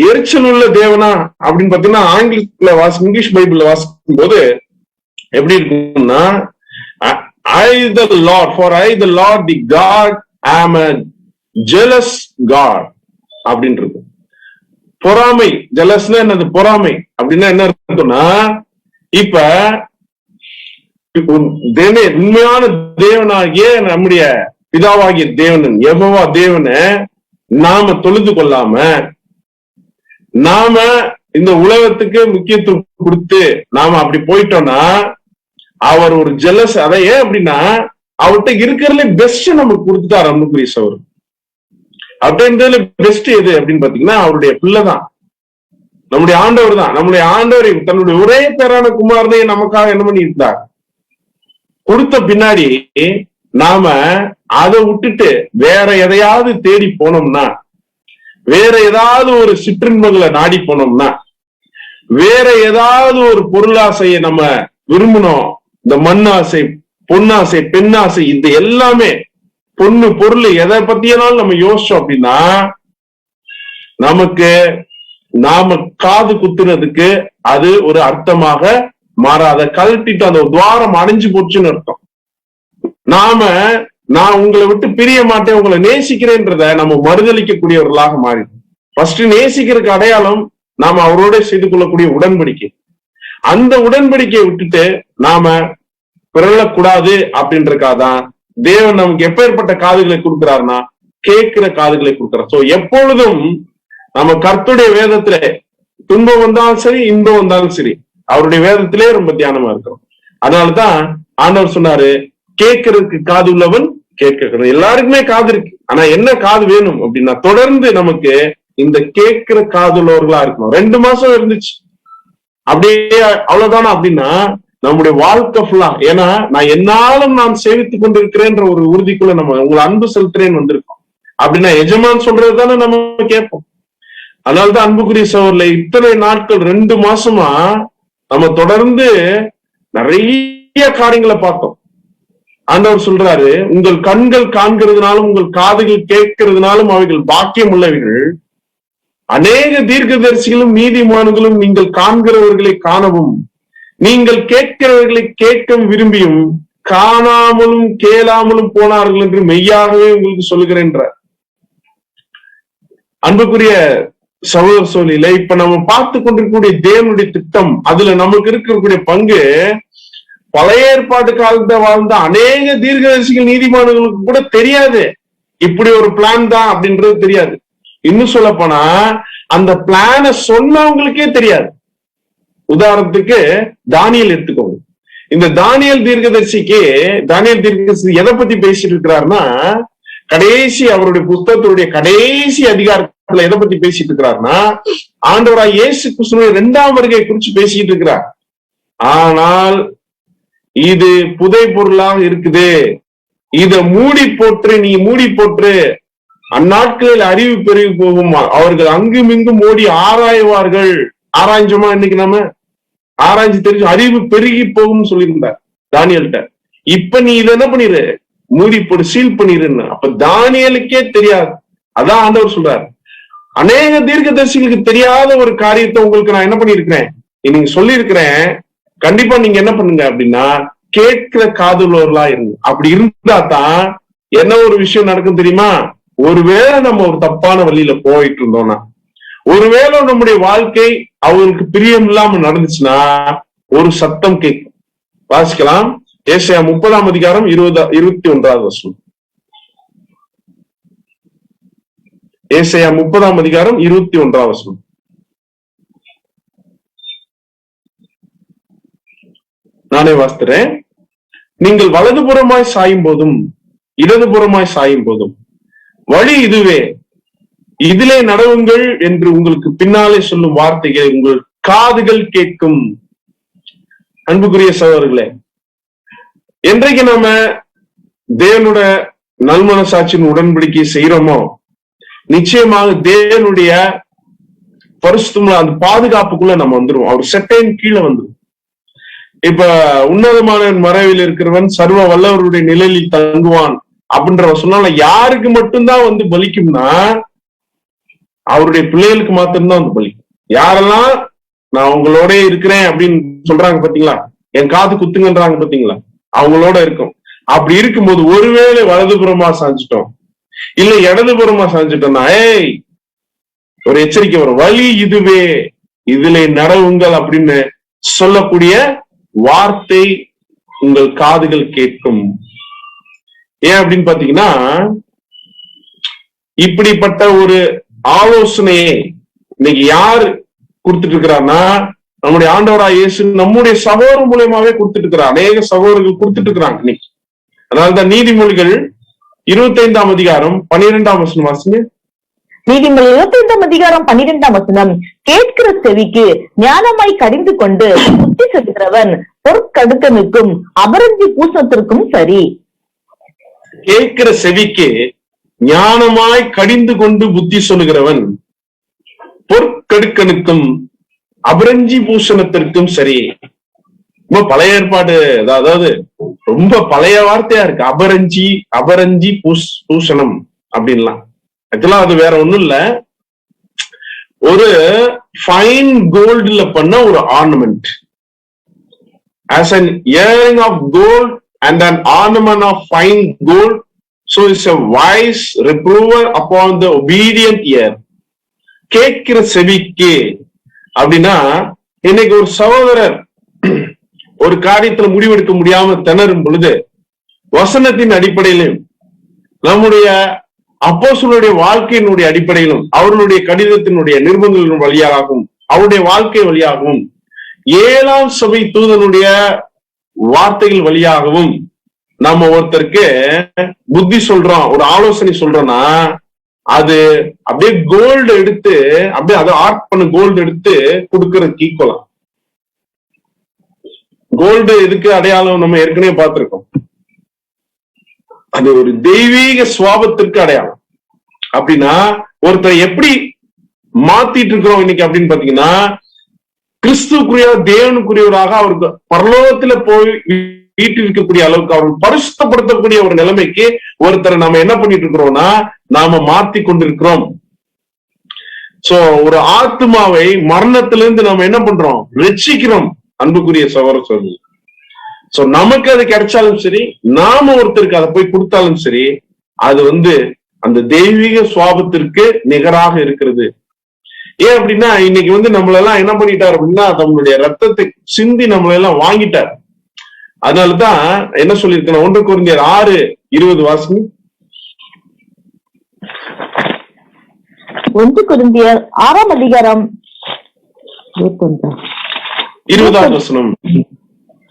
[SPEAKER 1] எரிச்சல் உள்ள தேவனா அப்படின்னு பாத்தீங்கன்னா, ஆங்கிலத்துல இங்கிலீஷ் பைபிள்ல வாசிக்கும் போது எப்படி இருக்கும்னா, I the Lord, for I the Lord the God am a jealous God அப்படின்னு இருக்கு. பொறாமை, ஜெலஸ்னா என்னது? பொறாமை அப்படின்னா என்ன இருக்குன்னா, இப்ப உண்மையான தேவனாகிய நம்முடைய பிதாவாகிய தேவன் யெகோவா தேவனை நாம தொழுது கொள்ளாம, நாம இந்த உலகத்துக்கு முக்கியத்துவம் கொடுத்து நாம அப்படி போயிட்டோம்னா அவர் ஒரு ஜெலஸ். அதை ஏன் அப்படின்னா, அவர்கிட்ட இருக்கிறதுல பெஸ்ட் நமக்கு கொடுத்துட்டார் அன்புக்குரிய சகோதரர். அவர்கிட்ட பெஸ்ட் எது அப்படின்னு பாத்தீங்கன்னா, அவருடைய பிள்ளைதான், நம்முடைய ஆண்டவர் தான். நம்முடைய ஆண்டவரை தன்னுடைய ஒரே பேரான குமாரனை நமக்காக என்ன பண்ணி இருந்தார், கொடுத்த பின்னாடி நாம அதை விட்டுட்டு வேற எதையாவது தேடி போனோம்னா வேற ஏதாவது ஒரு சிற்றின்பங்களை நாடி போனோம்னா, வேற ஏதாவது ஒரு பொருளாசையை நம்ம விரும்பணும், இந்த மண்ணாசை, பொன்னாசை, பெண்ணாசை, இது எல்லாமே பொண்ணு பொருள் எதை பத்தியனாலும் நம்ம யோசிச்சோம் அப்படின்னா, நமக்கு நாம காது குத்துறதுக்கு அது ஒரு அர்த்தமாக மாறாத, கழட்டிட்டு அந்த துவாரம் அடைஞ்சு போச்சுன்னு அர்த்தம். நான் உங்களை விட்டு பிரிய மாட்டேன், உங்களை நேசிக்கிறேன்றத நம்ம மறுதளிக்கக்கூடியவர்களாக மாறிடும். ஃபர்ஸ்ட் நேசிக்கிறதுக்கு அடையாளம் நாம அவரோட செய்து கொள்ளக்கூடிய உடன்படிக்கை. அந்த உடன்படிக்கையை விட்டுட்டு நாம பிறழக்கூடாது அப்படின்றக்காதான் தேவன் நமக்கு எப்பேற்பட்ட காதுகளை கொடுக்கிறாருன்னா கேட்கிற காதுகளை கொடுக்கிறார். சோ எப்பொழுதும் நம்ம கர்த்தருடைய வேதத்துல துன்பம் வந்தாலும் சரி, இன்பம் வந்தாலும் சரி, அவருடைய வேதத்திலே ரொம்ப தியானமா இருக்கிறோம். அதனாலதான் ஆண்டவர் சொன்னாரு, கேட்கறதுக்கு காது உள்ளவன் கேட்க. எல்லாருக்குமே காது இருக்கு, ஆனா என்ன காது வேணும் அப்படின்னா தொடர்ந்து நமக்கு இந்த கேட்கிற காது உள்ளவர்களா இருக்கணும். 2 மாசம் இருந்துச்சு அப்படியே அவ்வளவுதானா அப்படின்னா நம்முடைய வாழ்க்கை ஃபுல்லா, ஏன்னா நான் என்னாலும் நான் சேவித்துக் கொண்டிருக்கிறேன்ற ஒரு உறுதிக்குள்ள நம்ம உங்களை அன்பு செலுத்துறேன்னு வந்திருக்கோம் அப்படின்னா எஜமான் சொல்றது தானே நம்ம கேட்போம். அதனாலதான் அன்புக்குரிய சகோதரர்களே, இத்தனை நாட்கள் 2 மாசமா நம்ம தொடர்ந்து நிறைய காரியங்களை பார்த்தோம். ஆண்டவர் சொல்றாரு, உங்கள் கண்கள் காண்கிறதுனாலும் உங்கள் காதுகள் கேட்கிறதுனாலும் அவைகள் பாக்கியம் உள்ளவைகள். அநேக தீர்க்கதரிசிகளும் நீதிமான்களும் நீங்கள் காண்கிறவர்களை காணவும் நீங்கள் கேட்கிறவர்களை கேட்க விரும்பியும் காணாமலும் கேளாமலும் போனார்கள் என்று மெய்யாகவே உங்களுக்கு சொல்லுகிறேன்றார். அன்புக்குரிய சகோதர சகோதரிகளே, இப்ப நம்ம பார்த்து கொண்டிருக்கக்கூடிய தேவனுடைய திட்டம், அதுல நமக்கு இருக்கக்கூடிய பங்கு பழைய ஏற்பாட்டு காலத்தை வாழ்ந்த அநேக தீர்க்கதரிசிகள் நீதிமான்களுக்கு கூட தெரியாது. இப்படி ஒரு பிளான் தான் அப்படின்றது தெரியாது. இன்னும் சொல்ல போனா அந்த பிளான சொன்னவங்களுக்கே தெரியாது. உதாரணத்துக்கு தானியேல் எடுத்துக்கோங்க. இந்த தானியேல் தீர்க்கதரிசி எதை பத்தி பேசிட்டு இருக்கிறாருன்னா, கடைசி அவருடைய புத்தகத்துடைய கடைசி அதிகாரத்துல எதை பத்தி பேசிட்டு இருக்கிறாருன்னா, ஆண்டவராய் இயேசு கிறிஸ்துவினுடைய 2ஆம் வருகை குறிச்சு பேசிட்டு இருக்கிறார். ஆனால் இது புதை பொருளாக இருக்குது, இத மூடி போற்று, அந்நாட்களில் அறிவு பெருகி போகும், அவர்கள் அங்கும் இங்கும் ஓடி ஆராய்வார்கள். ஆராய்ஞ்சோமா? இன்னைக்கு நம்ம ஆராய்ச்சி தெரிஞ்சு அறிவு பெருகி போகும் சொல்லியிருந்தார் தானியல்கிட்ட. இப்ப நீ இதை என்ன பண்ணிரு, மூடி போட்டு சீல் பண்ணிருன்னு. அப்ப தானியலுக்கே தெரியாது. அதான் ஆண்டவர் சொல்றாரு, அநேக தீர்க்கதரிசிகளுக்கு தெரியாத ஒரு காரியத்தை உங்களுக்கு நான் என்ன பண்ணிருக்கிறேன், நீங்க சொல்லி இருக்கிறேன். கண்டிப்பா நீங்க என்ன பண்ணுங்க அப்படின்னா கேட்கிற காதுள்ளவர்களா இருங்க. அப்படி இருந்தா தான் என்ன ஒரு விஷயம் நடக்கும் தெரியுமா? ஒருவேளை நம்ம ஒரு தப்பான வழியில போயிட்டு இருந்தோம்னா, ஒருவேளை நம்முடைய வாழ்க்கை அவங்களுக்கு பிரியம் இல்லாம நடந்துச்சுன்னா ஒரு சத்தம் கேட்கும். வாசிக்கலாம், ஏசாயா 30ஆம் அதிகாரம் 21வது வசனம். ஏசாயா 30ஆம் அதிகாரம் 21வது வசனம். நானே வாசிக்கிறேன். நீங்கள் வலதுபுறமாய் சாயும் போதும் இடதுபுறமாய் சாயும் போதும் வழி இதுவே, இதிலே நடவுங்கள் என்று உங்களுக்கு பின்னாலே சொல்லும் வார்த்தைகளை உங்கள் காதுகள் கேட்கும். அன்புக்குரிய சகோதரர்களே, என்றைக்கு நாம தேவனோட நல்மனசாட்சியின் உடன்படிக்கை செய்யறோமோ, நிச்சயமாக தேவனுடைய பரிசுத்தமுள்ள அந்த பாதுகாப்புக்குள்ள நம்ம வந்துருவோம். அவர் செட்டையின் கீழே வந்துடும். இப்ப உன்னதமான மறைவில் இருக்கிறவன் சர்வ வல்லவருடைய நிழலில் தங்குவான் அப்படின்ற சொன்னால யாருக்கு மட்டும்தான் வந்து பலிக்கும்னா அவருடைய பிள்ளைகளுக்கு மாத்திரம்தான் வந்து பலிக்கும். யாரெல்லாம் நான் உங்களோட இருக்கிறேன் அப்படின்னு சொல்றாங்க பாத்தீங்களா, என் காது குத்துங்கன்றாங்க பாத்தீங்களா, அவங்களோட இருக்கும். அப்படி இருக்கும்போது ஒருவேளை வலதுபுறமா சாஞ்சிட்டோம் இல்ல இடதுபுறமா சாஞ்சிட்டோம்னா ஒரு எச்சரிக்கை வரும், வழி இதுவே, இதுல நடவுங்கள் அப்படின்னு சொல்லக்கூடிய வார்த்தை உங்கள் காதுகள் கேட்கும். ஏன் அப்படின்னு பாத்தீங்கன்னா, இப்படிப்பட்ட ஒரு ஆலோசனையை இன்னைக்கு யார் கொடுத்துட்டு இருக்கிறார்னா நம்முடைய ஆண்டவராய் இயேசு நம்முடைய சகோதரர் மூலமாவே கொடுத்துட்டு இருக்கிறார். அநேக சகோதரர்கள் கொடுத்துட்டு இருக்கிறாங்க இன்னைக்கு. அதனாலதான் நீதிமொழிகள் 25ஆம் அதிகாரம் 12ஆம் வசனம் வாசிங்க.
[SPEAKER 2] நீதிமொழி 25ஆம் அதிகாரம் 12ஆம் வசனம், கேட்கிற செவிக்கு ஞானமாய் கடிந்து கொண்டு புத்தி செலுத்துகிறவன் பொற்கடுக்கனுக்கும் அபரஞ்சி பூசத்திற்கும் சரி.
[SPEAKER 1] கேட்கிற செவிக்கு ஞானமாய் கடிந்து கொண்டு புத்தி சொல்லுகிறவன் பொற்கடுக்கனுக்கும் அபரஞ்சி பூஷணத்திற்கும் சரி. ரொம்ப பழைய ஏற்பாடு, அதாவது ரொம்ப பழைய வார்த்தையா இருக்கு. அபரஞ்சி பூஷணம் அப்படின்லாம். ஆக்சுவலா அது வேற ஒண்ணும் இல்ல, ஒரு ஃபைன் கோல்டுல பண்ண ஒரு ornament. as an earring of gold and an ornament of fine gold, so is a wise reprover upon the obedient ear. கேட்கிற செவிக்கு அப்படின்னா, இன்னைக்கு ஒரு சகோதரர் ஒரு காரியத்துல முடிவெடுக்க முடியாம திணறும் பொழுது வசனத்தின் அடிப்படையிலும் நம்முடைய அப்போஸ்தலருடைய வாழ்க்கையினுடைய அடிப்படையிலும் அவர்களுடைய கடிதத்தினுடைய நிருபங்களின் வழியாகவும் அவருடைய வாழ்க்கை வழியாகவும் 7ஆம் சபை தூதனுடைய வார்த்தைகள் வழியாகவும் நம்ம ஒருத்தருக்கு புத்தி சொல்றோம், ஒரு ஆலோசனை சொல்றோம்னா, அது அப்படியே கோல்டு எடுத்து அப்படியே அதை ஆர்ட் பண்ண கோல்டு எடுத்து கொடுக்கறதுக்கு ஈக்குவலா. கோல்டு எதுக்கு அடையாளம் நம்ம ஏற்கனவே பார்த்திருக்கோம். அது ஒரு தெய்வீக சுவாபத்திற்கு அடையாளம். அப்படின்னா ஒருத்தர் எப்படி மாத்திட்டு இருக்கிறோம் இன்னைக்கு அப்படின்னு பாத்தீங்கன்னா, கிறிஸ்துக்குரிய தேவனுக்குரியவராக அவருக்கு பரலோகத்துல போய் வீட்டிருக்கக்கூடிய அளவுக்கு அவர் பரிசுத்தப்படுத்தக்கூடிய ஒரு நிலைமைக்கு ஒருத்தரை நம்ம என்ன பண்ணிட்டு இருக்கிறோம்னா நாம மாத்தி கொண்டிருக்கிறோம். சோ ஒரு ஆத்மாவை மரணத்திலிருந்து நம்ம என்ன பண்றோம், ரட்சிக்கிறோம். அன்புக்குரிய சகோதர சகோதரி, சோ நமக்கு அது கிடைச்சாலும் சரி, நாம ஒருத்தருக்கு அதை போய் கொடுத்தாலும் சரி, அது அந்த தெய்வீக சுவாபத்திற்கு நிகராக இருக்கிறது. ஏன் அப்படின்னா, இன்னைக்கு நம்மளெல்லாம் என்ன பண்ணிட்டார் அப்படின்னா, நம்மளுடைய ரத்தத்தை சிந்தி நம்மளெல்லாம் வாங்கிட்டார். அதனாலதான் என்ன சொல்லியிருக்கேன், 1 கொரிந்தியர் 6:20 வாசிங்க.
[SPEAKER 2] 1 கொரிந்தியர் 6ஆம் அதிகாரம்
[SPEAKER 1] 20ஆம் வசனம்.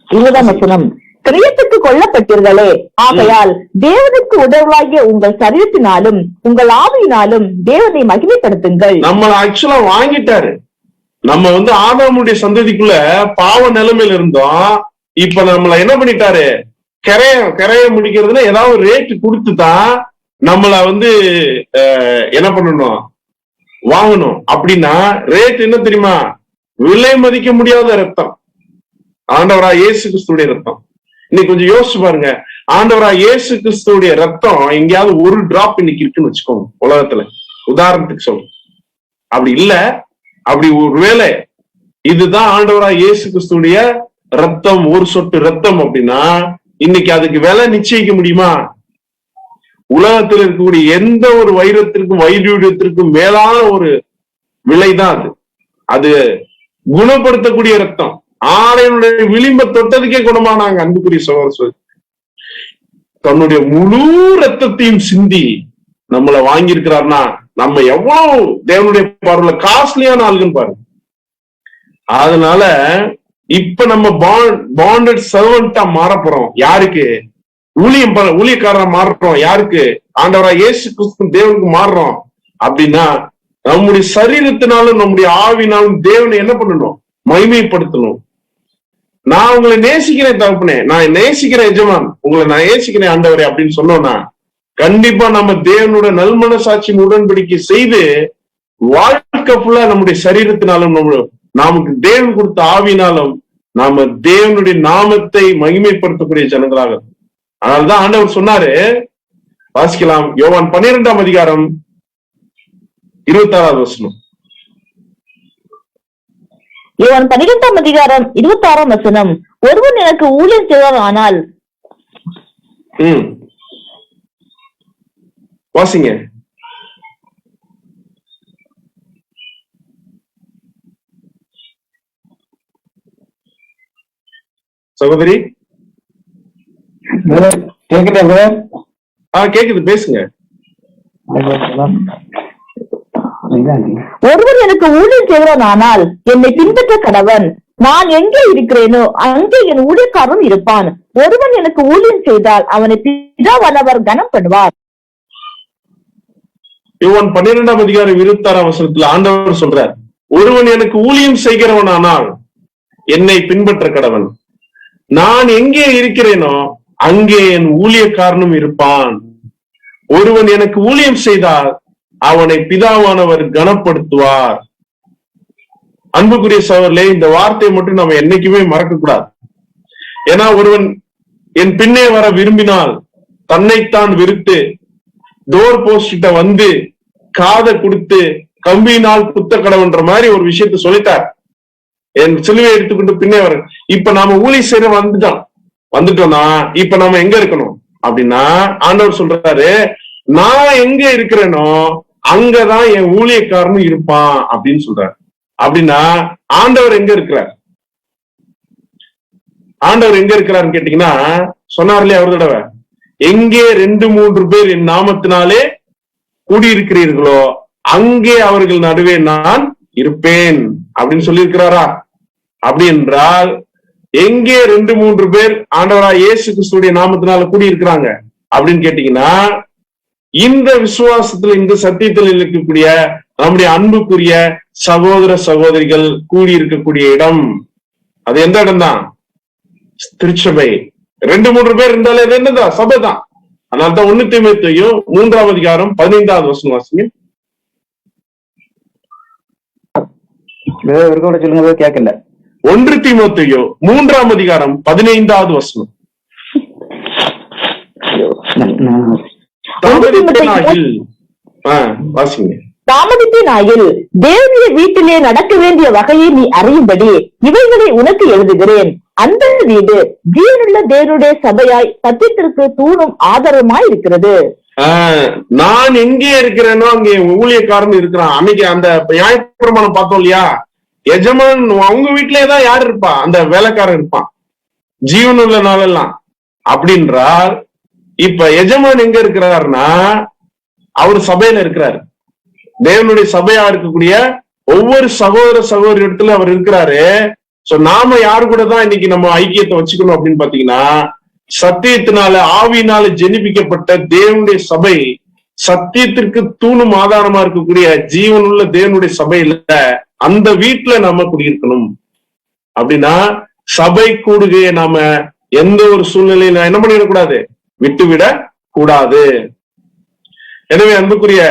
[SPEAKER 2] 20ஆம் வசனம். கிரியத்துக்கு கொல்லப்பட்டீர்களே, ஆகையால் தேவனுக்கு உடலாகிய உங்கள் சரீரத்தினாலும் உங்கள் ஆவியினாலும் தேவனை மகிமைப்படுத்துங்கள்.
[SPEAKER 1] நம்மளை ஆக்சுவலா வாங்கிட்டாரு. நம்ம ஆதாமுடைய சந்ததிக்குள்ள பாவ நிலைமையில இருந்தோம். இப்ப நம்மள என்ன பண்ணிட்டாரு, கரைய முடிக்கிறதுல ஏதாவது ரேட்டு கொடுத்துதான் நம்மள என்ன பண்ணணும், வாங்கணும். அப்படின்னா ரேட் என்ன தெரியுமா, விலை மதிக்க முடியாத ரத்தம், ஆண்டவரா இயேசு கிறிஸ்துடைய ரத்தம். இன்னைக்கு கொஞ்சம் யோசிச்சு பாருங்க, ஆண்டவரா இயேசு கிறிஸ்துடைய ரத்தம் எங்கேயாவது ஒரு டிராப் இன்னைக்கு இருக்குன்னு வச்சுக்கோங்க உலகத்துல, உதாரணத்துக்கு சொல்றேன். அப்படி இல்ல, அப்படி ஒருவேளை இதுதான் ஆண்டவரா இயேசு கிறிஸ்துடைய ரத்தம், ஒரு சொட்டு ரத்தம் அப்படின்னா, இன்னைக்கு அதுக்கு விலை நிச்சயிக்க முடியுமா? உலகத்தில் இருக்கக்கூடிய எந்த ஒரு வைரத்திற்கும் வைடூரியத்திற்கும் மேலான ஒரு விலைதான் அது. அது குணப்படுத்தக்கூடிய ரத்தம். ஆடையினுடைய விளிம்ப தொட்டதுக்கே குணமானாங்க. அன்புக்குரிய சகோதர, தன்னுடைய முழு ரத்தத்தையும் சிந்தி நம்மளை வாங்கியிருக்கிறார்னா நம்ம எவ்வளவு தேவனுடைய பார்வையில காஸ்ட்லியான ஆளுன்னு பாருங்க. அதனால இப்ப நம்ம பாண்டட் சர்வன்ட்டா மாறப்போறோம். யாருக்கு? ஊழியக்காரனா மாறுறோம். யாருக்கு? ஆண்டவரா இயேசு கிறிஸ்து தேவனுக்கு மாறுறோம். அப்படின்னா நம்முடைய சரீரத்தினாலும் நம்முடைய ஆவினாலும் தேவனை என்ன பண்ணணும், மகிமைப்படுத்தணும். நான் உங்களை நேசிக்கிறேன் தகப்பனே, நான் நேசிக்கிறேன் எஜமான், உங்களை நான் நேசிக்கிறேன் ஆண்டவரே அப்படின்னு சொன்னோம்னா, கண்டிப்பா நம்ம தேவனோட நல்மனசாட்சி உடன்படிக்கை செய்து வாழ்க்கை ஃபுல்லா நம்முடைய சரீரத்தினாலும் நமக்கு தேவன் கொடுத்த ஆவினாலும் நாம தேவனுடைய நாமத்தை மகிமைப்படுத்தக்கூடிய ஜனங்களாக. அதனால்தான் ஆண்டவர் சொன்னாரு, வாசிக்கலாம், யோவான் 12ஆம் அதிகாரம் 26வது வசனம்.
[SPEAKER 2] யோவான் 12ஆம் அதிகாரம் 26ஆம் வசனம். ஒருவன் எனக்கு ஊழியம் செய்வான் ஆனால்,
[SPEAKER 1] வாசிங்க. சகோதரி கேக்குது, பேசுங்க.
[SPEAKER 2] ஒருவன் எனக்கு ஊழியம் செய்வான் ஆனால் என்னை பின்பற்ற கடவன். நான் எங்கே இருக்கிறேனோ அங்கே என் ஊழியக்காரனும் இருப்பான். ஒருவன் எனக்கு ஊழியம் செய்தால் அவனை பிதாவானவர் கனம் பண்ணுவார்.
[SPEAKER 1] யோவான் 12ஆம் அதிகாரம் 26ஆம் வசனத்துல ஆண்டவர் சொல்றார், ஒருவன் எனக்கு ஊழியம் செய்கிறவன் ஆனால் என்னை பின்பற்ற கடவன். நான் எங்கே இருக்கிறேனோ அங்கே என் ஊழியக்காரனும் இருப்பான். ஒருவன் எனக்கு ஊழியம் செய்தால் அவனை பிதாவானவர் கனப்படுத்துவார். அன்புக்குரிய சகோதரர்களே, இந்த வார்த்தையை மட்டும் நம்ம என்னைக்குமே மறக்க கூடாது. ஏன்னா ஒருவன் என் பின்னே வர விரும்பினால் தன்னைத்தான் வெறுத்து டோர் போஸ்ட வந்து காதை கொடுத்து கம்பியினால் குத்த கடவுன்ற மாதிரி ஒரு விஷயத்த சொல்லிட்டார். என் சிலுவை எடுத்துக்கிட்டு பின்னே வர. இப்ப நாம ஊழிய செய்ய வந்துட்டோம்னா இப்ப நம்ம எங்க இருக்கணும் அப்படின்னா, ஆண்டவர் சொல்றாரு, நான் எங்க இருக்கிறேனோ அங்கதான் என் ஊழியக்காரனும் இருப்பான் அப்படின்னு சொல்றாரு. அப்படின்னா ஆண்டவர் எங்க இருக்கிறார்? ஆண்டவர் எங்க இருக்கிறாருன்னு கேட்டீங்கன்னா, சொன்னார் இல்லையா ஒரு தடவை, எங்கே 2-3 பேர் என் நாமத்தினாலே கூடியிருக்கிறீர்களோ அங்கே அவர்கள் நடுவே நான் இருப்பேன் அப்படின்னு சொல்லி இருக்கிறாரா? அப்படி என்றால் எங்கே 2-3 பேர் ஆண்டவரா இயேசு கிறிஸ்துடைய நாமத்தினால கூடியிருக்கிறாங்க அப்படின்னு கேட்டீங்கன்னா, இந்த விசுவாசத்துல இந்த சத்தியத்தில் இருக்கக்கூடிய நம்முடைய அன்புக்குரிய சகோதர சகோதரிகள் கூடியிருக்கக்கூடிய இடம். அது எந்த இடம் தான்? திருச்சபை. 2-3 பேர் இருந்தாலே அது என்னதான்? சபை தான். அதனால்தான் 1 தீமோத்தேயு 3ஆம் அதிகாரம் 15வது வசனம் வாசிங்க.
[SPEAKER 3] சொல்லுங்க, கேட்கல.
[SPEAKER 1] 1 தீமோத்தேயு 3ஆம் அதிகாரம் 15வது வசனம். வாசிங்க.
[SPEAKER 2] தாமதிப்பினாயில் தேவனுடைய வீட்டிலே நடக்க வேண்டிய வகையை நீ அறியும்படி இவைகளை உனக்கு எழுதுகிறேன். அந்த வீடு ஜீவனுள்ள தேவனுடைய சபையாய் சத்தியத்திற்கு தூணும் ஆதாரமாய் இருக்கிறது.
[SPEAKER 1] நான் எங்கே இருக்கிறேனோ அங்கே ஊழியக்காரன் இருக்கிறான். அன்னைக்கு அந்த நியாயப்பிரமாணம் பார்த்தோம் இல்லையா? எஜமான் அவங்க வீட்டிலேதான் யாரு இருப்பா? அந்த வேலைக்காரன் இருப்பான் ஜீவனுள்ள நாளெல்லாம். அப்படின்றால் இப்ப எஜமான் எங்க இருக்கிறாருன்னா அவர் சபையில இருக்கிறாரு. தேவனுடைய சபையா இருக்கக்கூடிய ஒவ்வொரு சகோதர சகோதரி இடத்துல அவர் இருக்கிறாரு. சோ நாம யாரு கூட தான் இன்னைக்கு நம்ம ஐக்கியத்தை வச்சுக்கணும் அப்படின்னு பாத்தீங்கன்னா, சத்தியத்தினால ஆவியினால ஜெனிப்பிக்கப்பட்ட தேவனுடைய சபை, சத்தியத்திற்கு தூணும் ஆதாரமா இருக்கக்கூடிய ஜீவனுள்ள தேவனுடைய சபையில அந்த வீட்டுல நாம குடியிருக்கணும். அப்படின்னா சபை கூடுகையை நாம எந்த ஒரு சூழ்நிலையில என்ன பண்ணிடக்கூடாது, விட்டுவிட கூடாது. எனவே அன்புக்குரிய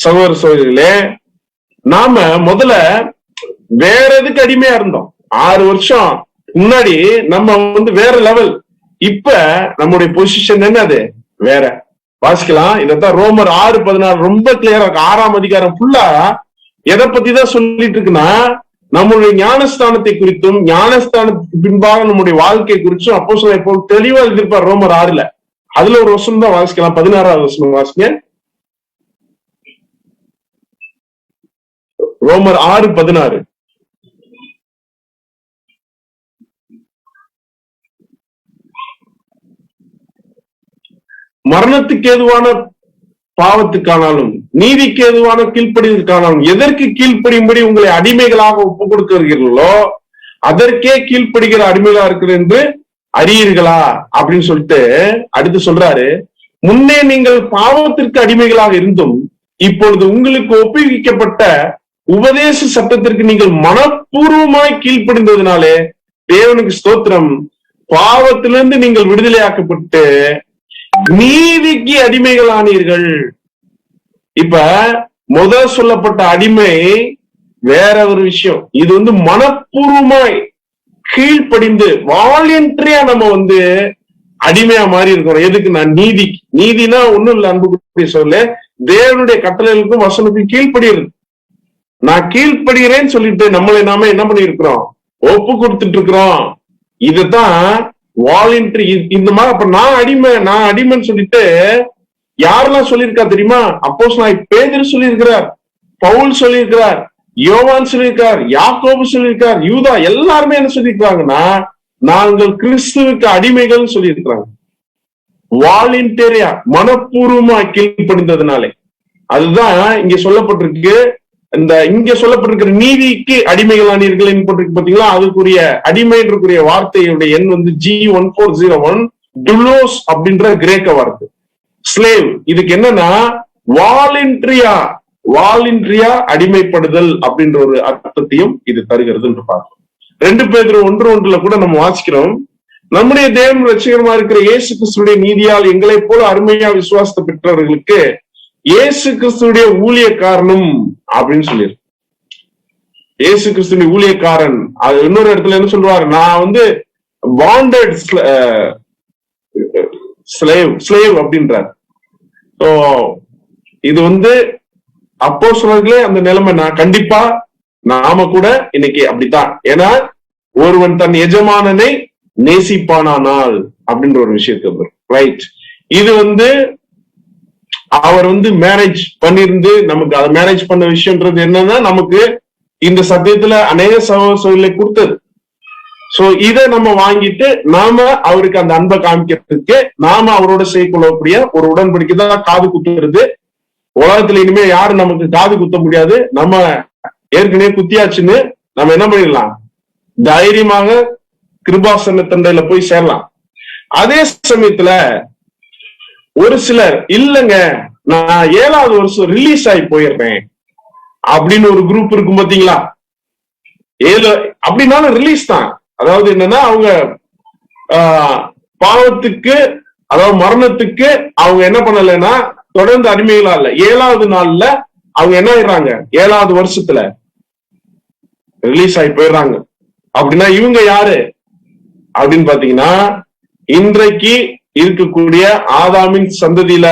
[SPEAKER 1] சகோதர சகோதரிகளே, நாம முதல்ல வேற எதுக்கு அடிமையா இருந்தோம்? 6 வருஷம் முன்னாடி நம்ம வேற லெவல். இப்ப நம்முடைய பொசிஷன் என்னது? வேற. வாசிக்கலாம். இதத்தான் ரோமர் 6:16 ரொம்ப கிளியரா இருக்கு. 6ஆம் அதிகாரம் ஃபுல்லா எதை பத்தி தான் சொல்லிட்டு இருக்குன்னா, நம்முடைய ஞானஸ்தானத்தை குறித்தும் ஞானஸ்தானத்துக்கு பின்பாக நம்முடைய வாழ்க்கை குறிச்சும் அப்போஸ்தலர் பவுல் தெளிவா எழுதியிருப்பார் ரோமர் 6ல. அதுல ஒரு வசனம் தான் வாசிக்கலாம். 16வது வசனம் வாசிங்க. ரோமர் 6:16. மரணத்துக்கு ஏதுவான பாவத்துக்கானாலும் நீதிக்கு ஏதுவான கீழ்ப்படிவதற்கானாலும் எதற்கு கீழ்ப்படியும்படி உங்களை அடிமைகளாக ஒப்புக் கொடுக்கிறீர்களோ அதற்கே கீழ்ப்படுகிற அடிமைகளா இருக்கிறது என்று அறியீர்களா அப்படின்னு சொல்லிட்டு அடுத்து சொல்றாரு, முன்னே நீங்கள் பாவத்திற்கு அடிமைகளாக இருந்தும் இப்பொழுது உங்களுக்கு ஒப்புவிக்கப்பட்ட உபதேச சட்டத்திற்கு நீங்கள் மனப்பூர்வமாய் கீழ்ப்படிந்ததுனாலே தேவனுக்கு ஸ்தோத்திரம். பாவத்திலிருந்து நீங்கள் விடுதலையாக்கப்பட்டு நீதிக்கு அடிமைகளானீர்கள். இப்ப முதல் சொல்லப்பட்ட அடிமை வேற ஒரு விஷயம். இது மனப்பூர்வமாய் கீழ்ப்படிந்து வாலண்டரியா நம்ம அடிமையா மாறி இருக்கிறோம். எதுக்கு? நான் நீதினா ஒண்ணும் இல்ல அன்புக்குரிய சொல்ல, தேவனுடைய கட்டளைகளுக்கும் வசனத்துக்கும் கீழ்ப்படுகிறது. நான் கீழ்ப்படுகிறேன்னு சொல்லிட்டு நம்மளை நாம என்ன பண்ணி இருக்கிறோம்? ஒப்பு கொடுத்துட்டு இருக்கிறோம். இதுதான் வாலண்டரி. இந்த மாதிரி அப்ப நான் அடிமைன்னு சொல்லிட்டு யாரெல்லாம் சொல்லியிருக்கா தெரியுமா? அப்போஸ்தலனாகிய பேதுரு சொல்லியிருக்கிறார், பவுல் சொல்லியிருக்கிறார், யோவான் சொல்லியிருக்கார், யாக்கோபு சொல்லியிருக்கார், யூதா எல்லாருமே என்ன சொல்லியிருக்காங்கன்னா, நாங்கள் கிறிஸ்துவுக்கு அடிமைகள் சொல்லியிருக்கிறாங்க. வாலண்டரியா மனப்பூர்வமா கீழ்ப்படிந்ததுனாலே. அதுதான் இங்க சொல்லப்பட்டிருக்கு. இங்க சொல்லப்பட்டிருக்கிற நீதிக்கு அடிமைகளானீர்கள் போட்டிருக்கு பாத்தீங்களா? அதுக்குரிய அடிமைக்குரிய வார்த்தையுடைய எண் G1401 டுலோஸ் அப்படின்ற கிரேக்க வார்த்தை. ஸ்லேவ். இதுக்கு என்னன்னா வாலண்டரியா அடிமைப்படுதல் அப்படின்ற ஒரு அர்த்தத்தையும் இது தருகிறது என்று பார்க்கிறோம். 2 பேதுரு 1:1 கூட நம்ம வாசிக்கிறோம். நம்முடைய தேவன் ரட்சகரமா இருக்கிற இயேசு கிறிஸ்துடைய நீதியால் எங்களை போல அருமையா விசுவாசத்தை பெற்றவர்களுக்கு இயேசு கிறிஸ்துடைய ஊழியக்காரனும் அப்படின்னு சொல்லியிருக்கு. இயேசு கிறிஸ்துடைய ஊழியக்காரன். அது இன்னொரு இடத்துல என்ன சொல்றாரு, நான் பாண்டட் ஸ்லேவ் அப்படின்றார். இது அப்போஸ்தலர்களே அந்த நிலைமை நான் கண்டிப்பா நாம கூட இன்னைக்கு அப்படித்தான். ஏன்னா ஒருவன் தன் எஜமானனை நேசிப்பானால் அப்படின்ற ஒரு விஷயத்துக்கு ரைட். இது அவர் மேரேஜ் பண்ணிருந்து நமக்கு அதை மேரேஜ் பண்ண விஷயம்ன்றது என்னன்னா நமக்கு இந்த சத்தியத்துல அநேக சகோதரர்களை கொடுத்தது. சோ இதை நம்ம வாங்கிட்டு நாம அவருக்கு அந்த அன்பை காமிக்கிறதுக்கு நாம அவரோட செய்யக்கூடிய ஒரு உடன்படிக்கை தான் காது குத்துறது. உலகத்துல இனிமே யாரும் நமக்கு காது குத்த முடியாது. நம்ம ஏற்கனவே குத்தியாச்சுன்னு நம்ம என்ன பண்ணிடலாம், தைரியமாக கிருபாசன தண்டையில போய் சேரலாம். அதே சமயத்துல ஒரு சிலர் இல்லங்க நான் 7வது வருஷம் ரிலீஸ் ஆகி போயிடுறேன் அப்படின்னு ஒரு குரூப் இருக்கும் பாத்தீங்களா. அப்படின்னாலும் ரிலீஸ் தான். அதாவது என்னன்னா அவங்க பாவத்துக்கு அதாவது மரணத்துக்கு அவங்க என்ன பண்ணலைன்னா தொடர்ந்து அடிமைகளா இல்ல, 7வது நாள்ல அவங்க என்ன ஆயிடுறாங்க, 7வது வருஷத்துல ரிலீஸ் ஆகி போயிடுறாங்க. அப்படின்னா இவங்க யாரு அப்படின்னு பாத்தீங்கன்னா இன்றைக்கு இருக்கக்கூடிய ஆதாமின் சந்ததியில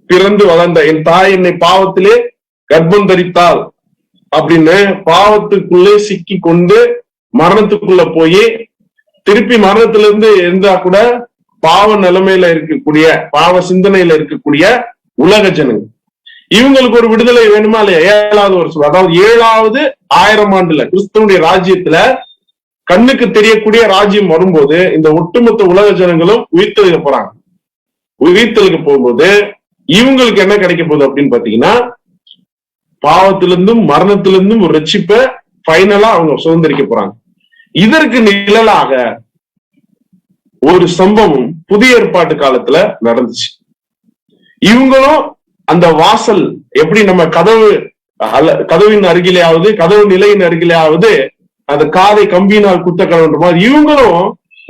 [SPEAKER 1] பிறந்து வளர்ந்த என் தாய் என்னை பாவத்திலே கர்ப்பம் தரித்தாள் அப்படின்னு பாவத்துக்குள்ளே சிக்கி கொண்டு மரணத்துக்குள்ள போய் திருப்பி மரணத்திலிருந்து இருந்தா கூட பாவ நிலைமையில இருக்கக்கூடிய பாவ சிந்தனையில இருக்கக்கூடிய உலக ஜனங்க, இவங்களுக்கு ஒரு விடுதலை வேணுமா இல்லையா? 7வது வருஷம் அதாவது 7வது 1000 ஆண்டுல கிறிஸ்துவனுடைய ராஜ்யத்துல கண்ணுக்கு தெரியக்கூடிய ராஜ்யம் வரும்போது இந்த ஒட்டுமொத்த உலக ஜனங்களும் உயிர்த்தெழுக்க போறாங்க. உயிர்த்தெழுக்க போகும்போது இவங்களுக்கு என்ன கிடைக்க போகுது அப்படின்னு பாத்தீங்கன்னா பாவத்திலிருந்தும் மரணத்திலிருந்தும் ஒரு ரட்சிப்பை ஃபைனலா அவங்க சுதந்திரிக்க போறாங்க. இதற்கு நிழலாக ஒரு சம்பவம் புதிய ஏற்பாட்டு காலத்துல நடந்துச்சு. இவங்களும் அந்த வாசல் எப்படி நம்ம கதவின் அருகிலேயாவது கதவு நிலையின் அருகிலேயாவது அந்த காதை கம்பியினால் குத்த கடவுன்ற மாதிரி இவங்களும்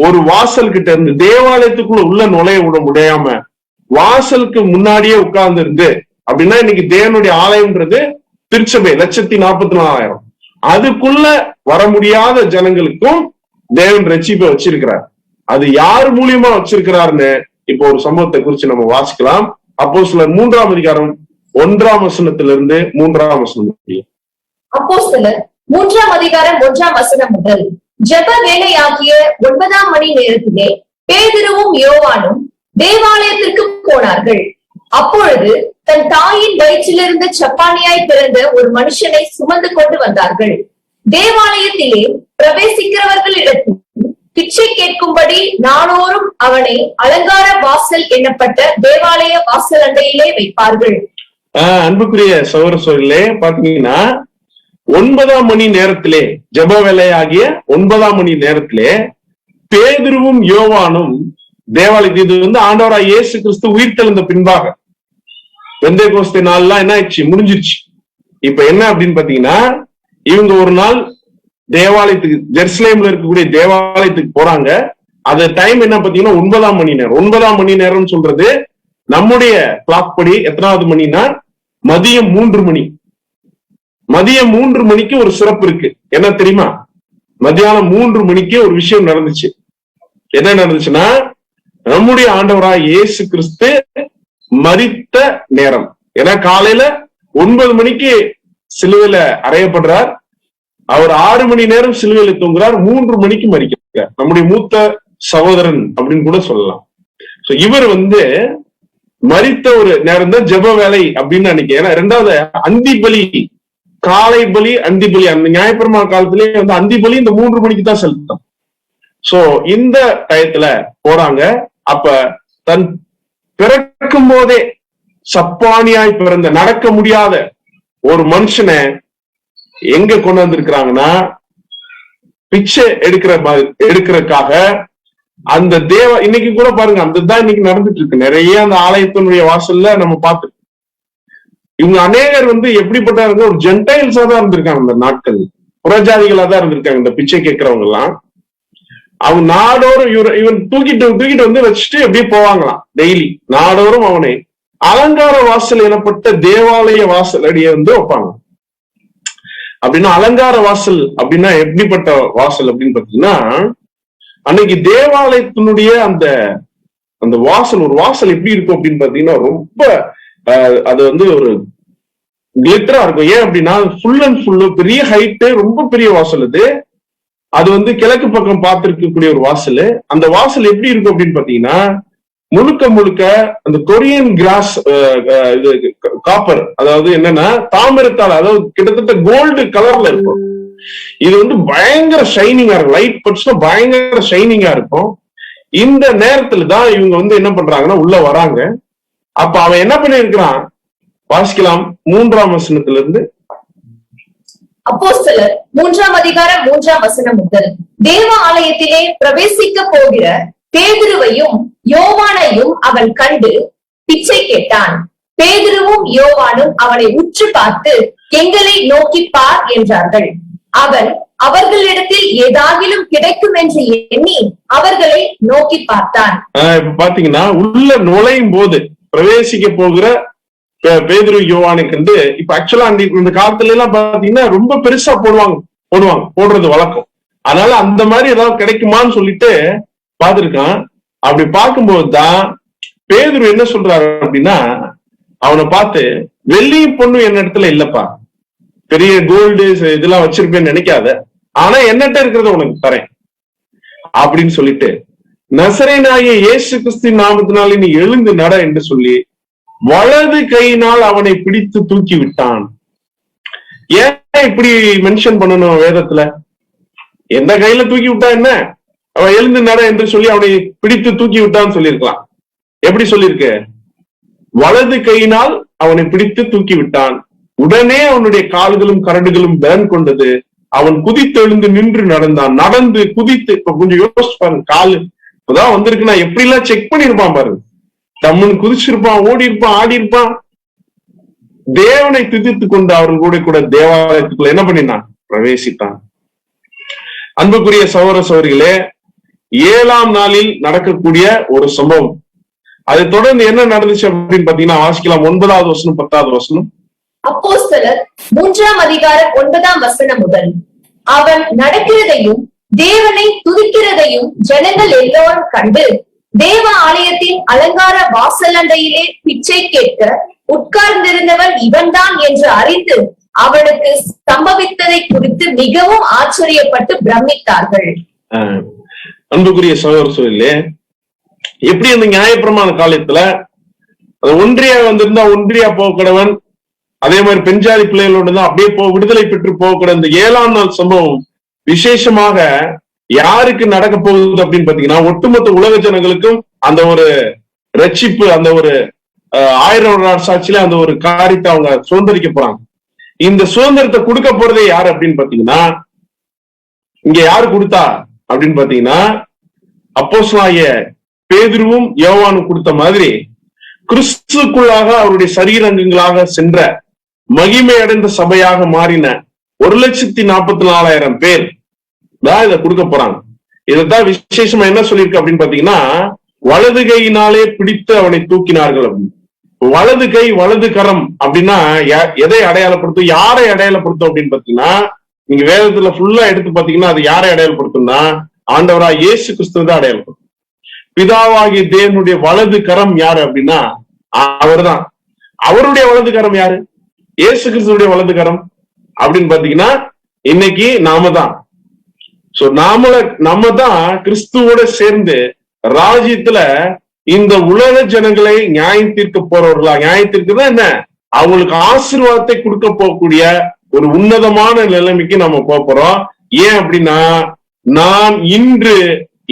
[SPEAKER 1] ஒரு வாசல் கிட்ட இருந்து தேவாலயத்துக்குள்ள உள்ள நுழைய விட முடியாம வாசலுக்கு முன்னாடியே உட்கார்ந்து இருந்து, அப்படின்னா இன்னைக்கு தேவனுடைய ஆலயம்ன்றது திருச்சபை 1,44,000 அதுக்குள்ள வர முடியாத ஜனங்களுக்கும் தேவன் ரட்சிப்பை வச்சிருக்கிறார். அது யார் மூலியமா வச்சிருக்கிறாருன்னு இப்போ ஒரு சம்பவத்தை குறிச்சு நம்ம வாசிக்கலாம். அப்போஸ்தலர் 3ஆம் அதிகாரம் 1ஆம் வசனத்திலிருந்து 3ஆம் வசனம் முடியும்.
[SPEAKER 3] அப்போஸ்தலர் 3ஆம் அதிகாரம் 1ஆம் வசனம் முதல். ஜெப வேளையாகிய 9ஆம் மணி நேரத்திலே பேதுருவும் யோவானும் தேவாலயத்திற்கு போனார்கள். அப்பொழுது தன் தாயின் வயிற்றிலிருந்து சப்பானியாய் பிறந்த ஒரு மனுஷனை சுமந்து கொண்டு வந்தார்கள். தேவாலயத்திலே பிரவேசிக்கிறவர்களிடத்தில் பிச்சை கேட்கும்படி நாளோறும் அவனை அலங்கார வாசல் என்னப்பட்ட தேவாலய வாசல் அண்டையிலே வைப்பார்கள்.
[SPEAKER 1] அன்புக்குரிய சகோதரர்களே, பாத்தீங்கன்னா 9ஆம் மணி நேரத்திலே ஜெப வேளையாகிய 9ஆம் மணி நேரத்திலே பேதுருவும் யோவானும் தேவாலயத்தில் இது ஆண்டவராய் இயேசு கிறிஸ்து உயிர்த்தெழுந்த பின்பாக பெந்தேகோஸ்தே நாள்லாம் என்ன ஆயிடுச்சு, முடிஞ்சிருச்சு. இப்ப என்ன அப்படின்னு பாத்தீங்கன்னா இவங்க ஒரு நாள் தேவாலயத்துக்கு ஜெருசலேம்ல இருக்கக்கூடிய தேவாலயத்துக்கு போறாங்க. அது டைம் என்ன பாத்தீங்கன்னா 9ஆம் மணி நேரம். 9ஆம் மணி நேரம் சொல்றது நம்முடைய கிளாக் படி எத்தனாவது மணினா மதியம் 3 மணி. மதியம் 3 மணிக்கு ஒரு சிறப்பு இருக்கு. என்ன தெரியுமா? மதியானம் 3 மணிக்கு ஒரு விஷயம் நடந்துச்சு. என்ன நடந்துச்சுன்னா நம்முடைய ஆண்டவராய் இயேசு கிறிஸ்து மரித்த நேரம். ஏன்னா காலையில 9 மணிக்கு சிலுவையில அறையப்படுறார். அவர் 6 மணி நேரம் சிலுவையில தூங்குறார். 3 மணிக்கு மரிக்கிறார். நம்முடைய மூத்த சகோதரன் அப்படின்னு கூட சொல்லலாம். சோ இவர் மரித்த ஒரு நேரம் தான் ஜெப வேலை அப்படின்னு நினைக்கிறேன். ஏன்னா 2வது அந்தி பலி, காலை பலி, அந்தி பலி, அந்த நியாயப்பிரமாண காலத்திலேயே அந்தி பலி இந்த 3 மணிக்கு தான் செலுத்தம். சோ இந்த டயத்துல போறாங்க. அப்ப தன் பிறக்கும் போதே சப்பானியாய் பிறந்த நடக்க முடியாத ஒரு எங்க கொண்டு வந்திருக்கிறாங்கன்னா பிச்சை எடுக்கிறதுக்காக அந்த இன்னைக்கு கூட பாருங்க அந்த தான் இன்னைக்கு நடந்துட்டு இருக்கு. நிறைய அந்த ஆலயத்தினுடைய வாசல்ல நம்ம பார்த்து இவங்க அநேகர் எப்படிப்பட்டாருங்க, ஒரு ஜென்டைல்ஸா தான் இருந்திருக்காங்க அந்த நாட்கள். புறஜாதிகளா தான் இருந்திருக்காங்க இந்த பிச்சை கேட்கிறவங்க எல்லாம். அவங்க நாடோறும் இவன் தூக்கிட்டு வந்து வச்சுட்டு அப்படியே போவாங்களாம். டெய்லி நாடோறும் அவனை அலங்கார வாசல் எனப்பட்ட தேவாலய வாசல் அடியே வந்து வைப்பாங்க. அப்படின்னா அலங்கார வாசல் அப்படின்னா எப்படிப்பட்ட வாசல் அப்படின்னு பாத்தீங்கன்னா, அன்னைக்கு தேவாலயத்தினுடைய அந்த அந்த வாசல், ஒரு வாசல் எப்படி இருக்கும் அப்படின்னு பாத்தீங்கன்னா ரொம்ப அது வந்து ஒரு கிளிட்டரா இருக்கும். ஏன் அப்படின்னா ஃபுல் அண்ட் ஃபுல்லு பெரிய ஹைட்டு, ரொம்ப பெரிய வாசல் அது. அது வந்து கிழக்கு பக்கம் பார்த்திருக்கக்கூடிய ஒரு வாசல். அந்த வாசல் எப்படி இருக்கும் அப்படின்னு பாத்தீங்கன்னா முழுக்க முழுக்க அந்த கொரியன் கிராஸ் காப்பர், அதாவது என்னன்னா தாமிரத்தால், அதாவது கிட்டத்தட்ட கோல்டு கலர்ல இருக்கும். இது வந்து பயங்கர ஷைனிங்கா இருக்கும். லைட் பட்ஸ்ல பயங்கர ஷைனிங்கா இருக்கும். இந்த நேரத்துல தான் இவங்க வந்து என்ன பண்றாங்கன்னா உள்ள வராங்க. அப்ப அவன் என்ன பண்ணிருக்கிறான் வாசிக்கலாம் 3ஆம் வசனத்துல இருந்து.
[SPEAKER 3] அப்போஸ்தலர் 3ஆம் அதிகாரம் 3ஆம் வசனம் முதல். தேவ ஆலயத்திலே பிரவேசிக்க போகிற பேதுருவையும் யோவானையும் அவன் கண்டு பிச்சை கேட்டான். பேதுருவும் யோவானும் அவனை உற்று பார்த்து எங்களை நோக்கி பார் என்றார்கள். அவன் அவர்களிடத்தில் ஏதாகிலும் கிடைக்கும் என்று எண்ணி அவர்களை நோக்கி பார்த்தான்.
[SPEAKER 1] இப்ப பாத்தீங்கன்னா உள்ள நுழையும் போது பிரவேசிக்க போகிற பேதுரு யோவானை கண்டு, இப்ப ஆக்சுவலா இந்த காலத்துல எல்லாம் பாத்தீங்கன்னா ரொம்ப பெருசா போடுறது வழக்கம். அதனால அந்த மாதிரி ஏதாவது கிடைக்குமான்னு சொல்லிட்டு பாத்துருக்கான். அப்படி பார்க்கும்போதுதான் பேதுரு என்ன சொல்றாரு அப்படின்னா, அவனை பார்த்து வெள்ளியும் பொண்ணும் என்ன இடத்துல இல்லப்பா, பெரிய கோல்டு இதெல்லாம் வச்சிருப்பேன்னு நினைக்காத, ஆனா என்னட்ட இருக்கிறத உனக்கு தரேன் அப்படின்னு சொல்லிட்டு நசரேயனாகிய இயேசு கிறிஸ்துவின் நாமத்தினாலே நீ எழுந்து நட என்று சொல்லி வலது கையினால் அவனை பிடித்து தூக்கி விட்டான். ஏன் இப்படி மென்ஷன் பண்ணணும் வேதத்துல? எந்த கையில தூக்கி விட்டா என்ன, அவன் எழுந்து நட என்று சொல்லி அவனை பிடித்து தூக்கி விட்டான்னு சொல்லியிருக்கலாம். எப்படி சொல்லியிருக்க? வலது கையினால் அவனை பிடித்து தூக்கி விட்டான். உடனே அவனுடைய கால்களும் கரடுகளும் பலன் கொண்டது. அவன் குதித்தெழுந்து நின்று நடந்தான். நடந்து குதித்து, இப்ப கொஞ்சம் யோசிச்சு பாருங்க, காலு இப்பதான் வந்திருக்கு, நான் எப்படி எல்லாம் செக் பண்ணிருப்பான் பாருங்க. தம்முன்னு குதிச்சிருப்பான், ஓடி இருப்பான், ஆடி இருப்பான். தேவனை துதித்து கொண்டு அவர்கள் கூட தேவாலயத்துக்குள்ள என்ன பண்ணினான்? பிரவேசித்தான். அன்புக்குரிய சகோதர சகோதரிகளே, 7ஆம் நாளில் நடக்கக்கூடிய ஒரு சம்பவம். அதை தொடர்ந்து என்ன நடந்துச்சு அப்படின்னு பாத்தீங்கன்னா வாசிக்கலாம் 9வது வசனம் 10வது வசனம்.
[SPEAKER 3] அப்போஸ்தலர் 3ஆம் அதிகாரம் 9ஆம் வசனம் முதல். அவன் நடக்கிறதையும் தேவனை துதிக்கிறதையும் ஜனங்கள் எல்லோரும் கண்டு தேவ ஆலயத்தின் அலங்கார வாசலண்டையிலே பிச்சை கேட்க உட்கார்ந்திருந்தவன் இவன்தான் என்று அறிந்து அவனுக்கு சம்பவித்ததை குறித்து மிகவும் ஆச்சரியப்பட்டு பிரமித்தார்கள்.
[SPEAKER 1] அன்புக்குரிய சகோதர சகோதரிகளே, எப்படி அந்த நியாயப்பிரமாண காலத்துல ஒன்றியா வந்திருந்தா ஒன்றியா போகக்கூடவன், அதே மாதிரி பெண்ஜாதி பிள்ளைகளோடு தான் அப்படியே விடுதலை பெற்று போகக்கூட இந்த 7ஆம் நாள் சம்பவம் விசேஷமாக யாருக்கு நடக்க போகுது அப்படின்னு பாத்தீங்கன்னா ஒட்டுமொத்த உலக ஜனங்களுக்கும் அந்த ஒரு ரட்சிப்பு, அந்த ஒரு 1000 சாட்சியில அந்த ஒரு காரியத்தை அவங்க சுதந்திரிக்க போறாங்க. இந்த சுதந்திரத்தை கொடுக்க போறதே யாரு அப்படின்னு பாத்தீங்கன்னா, இங்க யாரு கொடுத்தா அப்படின்னு பாத்தீங்கன்னா அப்போஸ்தலனாகிய பேதுருவும் யோவானும் கொடுத்த மாதிரி கிறிஸ்துக்குள்ளாக அவருடைய சரீரங்கங்களாக சென்ற மகிமை அடைந்த சபையாக மாறின 1,44,000 பேர் தான் இதை கொடுக்க போறாங்க. இதைத்தான் விசேஷமா என்ன சொல்லியிருக்கு அப்படின்னு பாத்தீங்கன்னா, வலது கையினாலே பிடித்து அவனை தூக்கினார்கள் அப்படின்னு. வலது கை வலது கரம் அப்படின்னா எதை அடையாளப்படுத்தும், யாரை அடையாளப்படுத்தும் அப்படின்னு பாத்தீங்கன்னா, நீங்க வேதத்துல ஃபுல்லா எடுத்து பாத்தீங்கன்னா அது யாரை அடையாளப்படுத்தும்னா ஆண்டவராக இயேசு கிறிஸ்துவ தான் அடையாளப்படுத்தும். பிதாவாகிய தேவனுடைய வலது கரம் யாரு அப்படின்னா அவர்தான். அவருடைய வலது கரம் யாரு? இயேசு கிறிஸ்துடைய வலது கரம் அப்படின்னு பாத்தீங்கன்னா இன்னைக்கு நாம தான். சோ நம்ம தான் கிறிஸ்துவோட சேர்ந்து ராஜ்யத்துல இந்த உலக ஜனங்களை நியாயம் தீர்க்க போறவர்களா, நியாயம் தீர்க்கதான் என்ன, அவங்களுக்கு ஆசீர்வாதத்தை கொடுக்க போகக்கூடிய ஒரு உன்னதமான நிலைமைக்கு நம்ம போறோம். ஏன் அப்படின்னா, நான் இன்று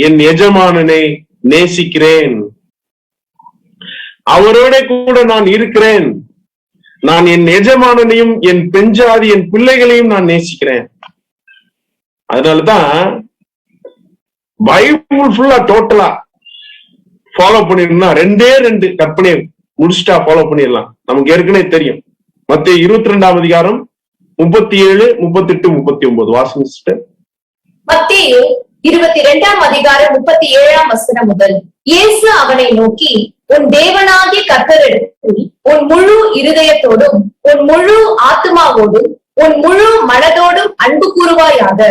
[SPEAKER 1] என் எஜமானனை நேசிக்கிறேன், அவரோட கூட நான் இருக்கிறேன், நான் என் எஜமானனையும் என் பெண்ஜாதி என் பிள்ளைகளையும் நான் நேசிக்கிறேன். அதனாலதான் பைபிள் ஃபுல்லா டோட்டலா ஃபாலோ பண்ணிடணும்னா 2 கற்பனையை முடிச்சுட்டா ஃபாலோ பண்ணிடலாம். நமக்கு ஏற்கனவே தெரியும். மத்தேயு 22ஆம் அதிகாரம் 37, 38, 39 வாசிங்க சிஸ்டர்.
[SPEAKER 3] மத்தேயு 22 அதிகாரம் 37 முதல். இயேசு அவனை நோக்கி, உன் தேவனாகிய கர்த்தரிடத்தில் உன் முழு இருதயத்தோடும் உன் முழு ஆத்துமாவோடும் உன் முழு மனதோடும் அன்பு கூறுவாயாக.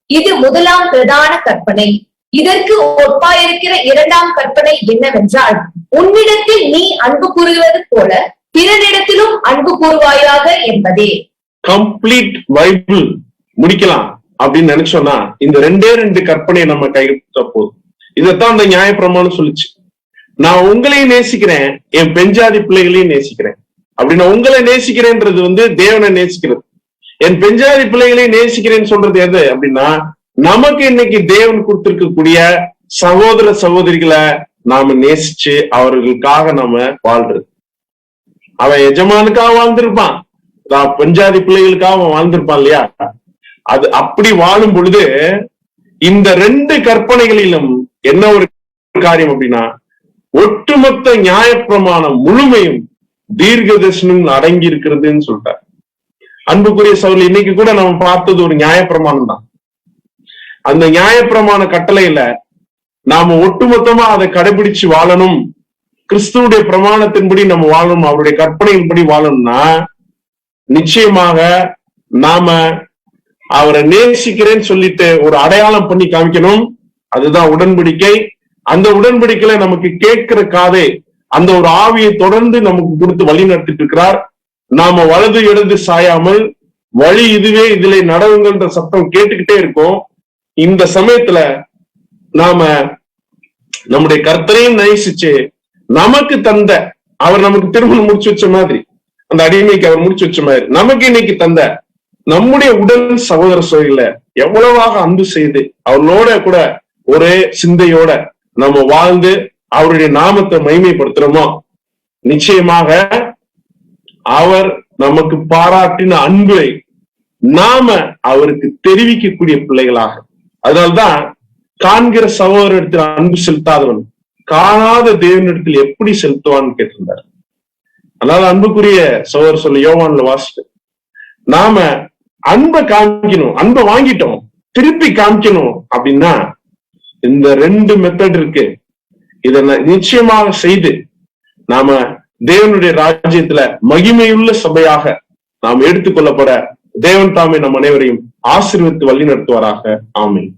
[SPEAKER 3] இது முதலாம் பிரதான கற்பனை. இதற்கு ஒப்பாயிருக்கிற இரண்டாம் கற்பனை என்னவென்றால், உன்னிடத்தில் நீ அன்பு கூறுவது போல பிறனிடத்திலும் அன்பு கூறுவாயாக என்பதே.
[SPEAKER 1] கம்ப்ளீட் பைபிள் முடிக்கலாம் அப்படின்னு நினைச்சோம்னா இந்த 2 கற்பனையை நம்ம கைவிட்ட போதும். இதைத்தான் அந்த நியாயப்பிரமாணம் சொல்லிச்சு. நான் உங்களையும் நேசிக்கிறேன், என் பெஞ்சாதி பிள்ளைகளையும் நேசிக்கிறேன். அப்படின்னா உங்களை நேசிக்கிறேன்றது தேவனை நேசிக்கிறது. என் பெஞ்சாதி பிள்ளைகளையும் நேசிக்கிறேன்னு சொல்றது எது அப்படின்னா, நமக்கு இன்னைக்கு தேவன் கொடுத்திருக்கக்கூடிய சகோதர சகோதரிகளை நாம நேசிச்சு அவர்களுக்காக நாம வாழ்றது. அவன் எஜமானுக்காக வாழ்ந்திருப்பான், பெஞ்சாதி பிள்ளைகளுக்காக அவன் வாழ்ந்திருப்பான் இல்லையா? அது அப்படி வாழும் பொழுது இந்த 2 கற்பனைகளிலும் என்ன ஒரு காரியம் அப்படின்னா, ஒட்டுமொத்த நியாயப்பிரமாணம் முழுமையும் தீர்க்க தரிசனம் அடங்கி இருக்கிறதுன்னு சொல்லிட்டார். அன்புக்குரிய சகோதரர்களே, இன்னைக்கு கூட நம்ம பார்த்தது ஒரு நியாயப்பிரமாணம் தான். அந்த நியாயப்பிரமாண கட்டளையில நாம ஒட்டுமொத்தமா அதை கடைபிடிச்சு வாழணும், கிறிஸ்துவுடைய பிரமாணத்தின்படி நம்ம வாழணும், அவருடைய கற்பனையின்படி வாழணும்னா நிச்சயமாக நாம அவரை நேசிக்கிறேன்னு சொல்லிட்டு ஒரு அடையாளம் பண்ணி காமிக்கணும். அதுதான் உடன்படிக்கை. அந்த உடன்படிக்கையில நமக்கு கேட்கிற காதே அந்த ஒரு ஆவியை தொடர்ந்து நமக்கு கொடுத்து வழி நடத்திட்டு இருக்கிறார். நாம வலது இடது சாயாமல் வழி இதுவே, இதிலே நடவுங்கன்ற சத்தம் கேட்டுக்கிட்டே இருக்கோம். இந்த சமயத்துல நாம நம்முடைய கர்த்தரையும் நேசிச்சு நமக்கு தந்த, அவர் நமக்கு திருமணம் முடிச்சு வச்ச மாதிரி, அந்த அடிமைக்கு அவர் முடிச்சு வச்ச மாதிரி, நமக்கு இன்னைக்கு தந்த நம்முடைய உடல் சகோதர சகோதரிகளை எவ்வளவாக அன்பு செய்து அவர்களோட கூட ஒரே சிந்தையோட நம்ம வாழ்ந்து அவருடைய நாமத்தை மகிமைப்படுத்துறோமோ, நிச்சயமாக அவர் நமக்கு பாராட்டின அன்பை நாம அவருக்கு தெரிவிக்கக்கூடிய பிள்ளைகளாக. அதனால்தான் காண்கிற சகோதரத்தில் அன்பு செலுத்தாதவன் காணாத தேவனிடத்தில் எப்படி செலுத்துவான்னு கேட்டிருந்தார். அதனால அன்புக்குரிய சகோதரர் சொல்ல யோவான்ல வாசிட்டு நாம அன்பை காமிக்கணும், அன்பை வாங்கிட்டோம் திருப்பி காமிக்கணும் அப்படின்னா இந்த 2 மெத்தட் இருக்கு. இதை நிச்சயமாக செய்து நாம தேவனுடைய ராஜ்யத்துல மகிமையுள்ள சபையாக நாம் எடுத்துக்கொள்ளப்பட தேவன் தாமே நம் அனைவரையும் ஆசீர்வதித்து வழி நடத்துவாராக. ஆமென்.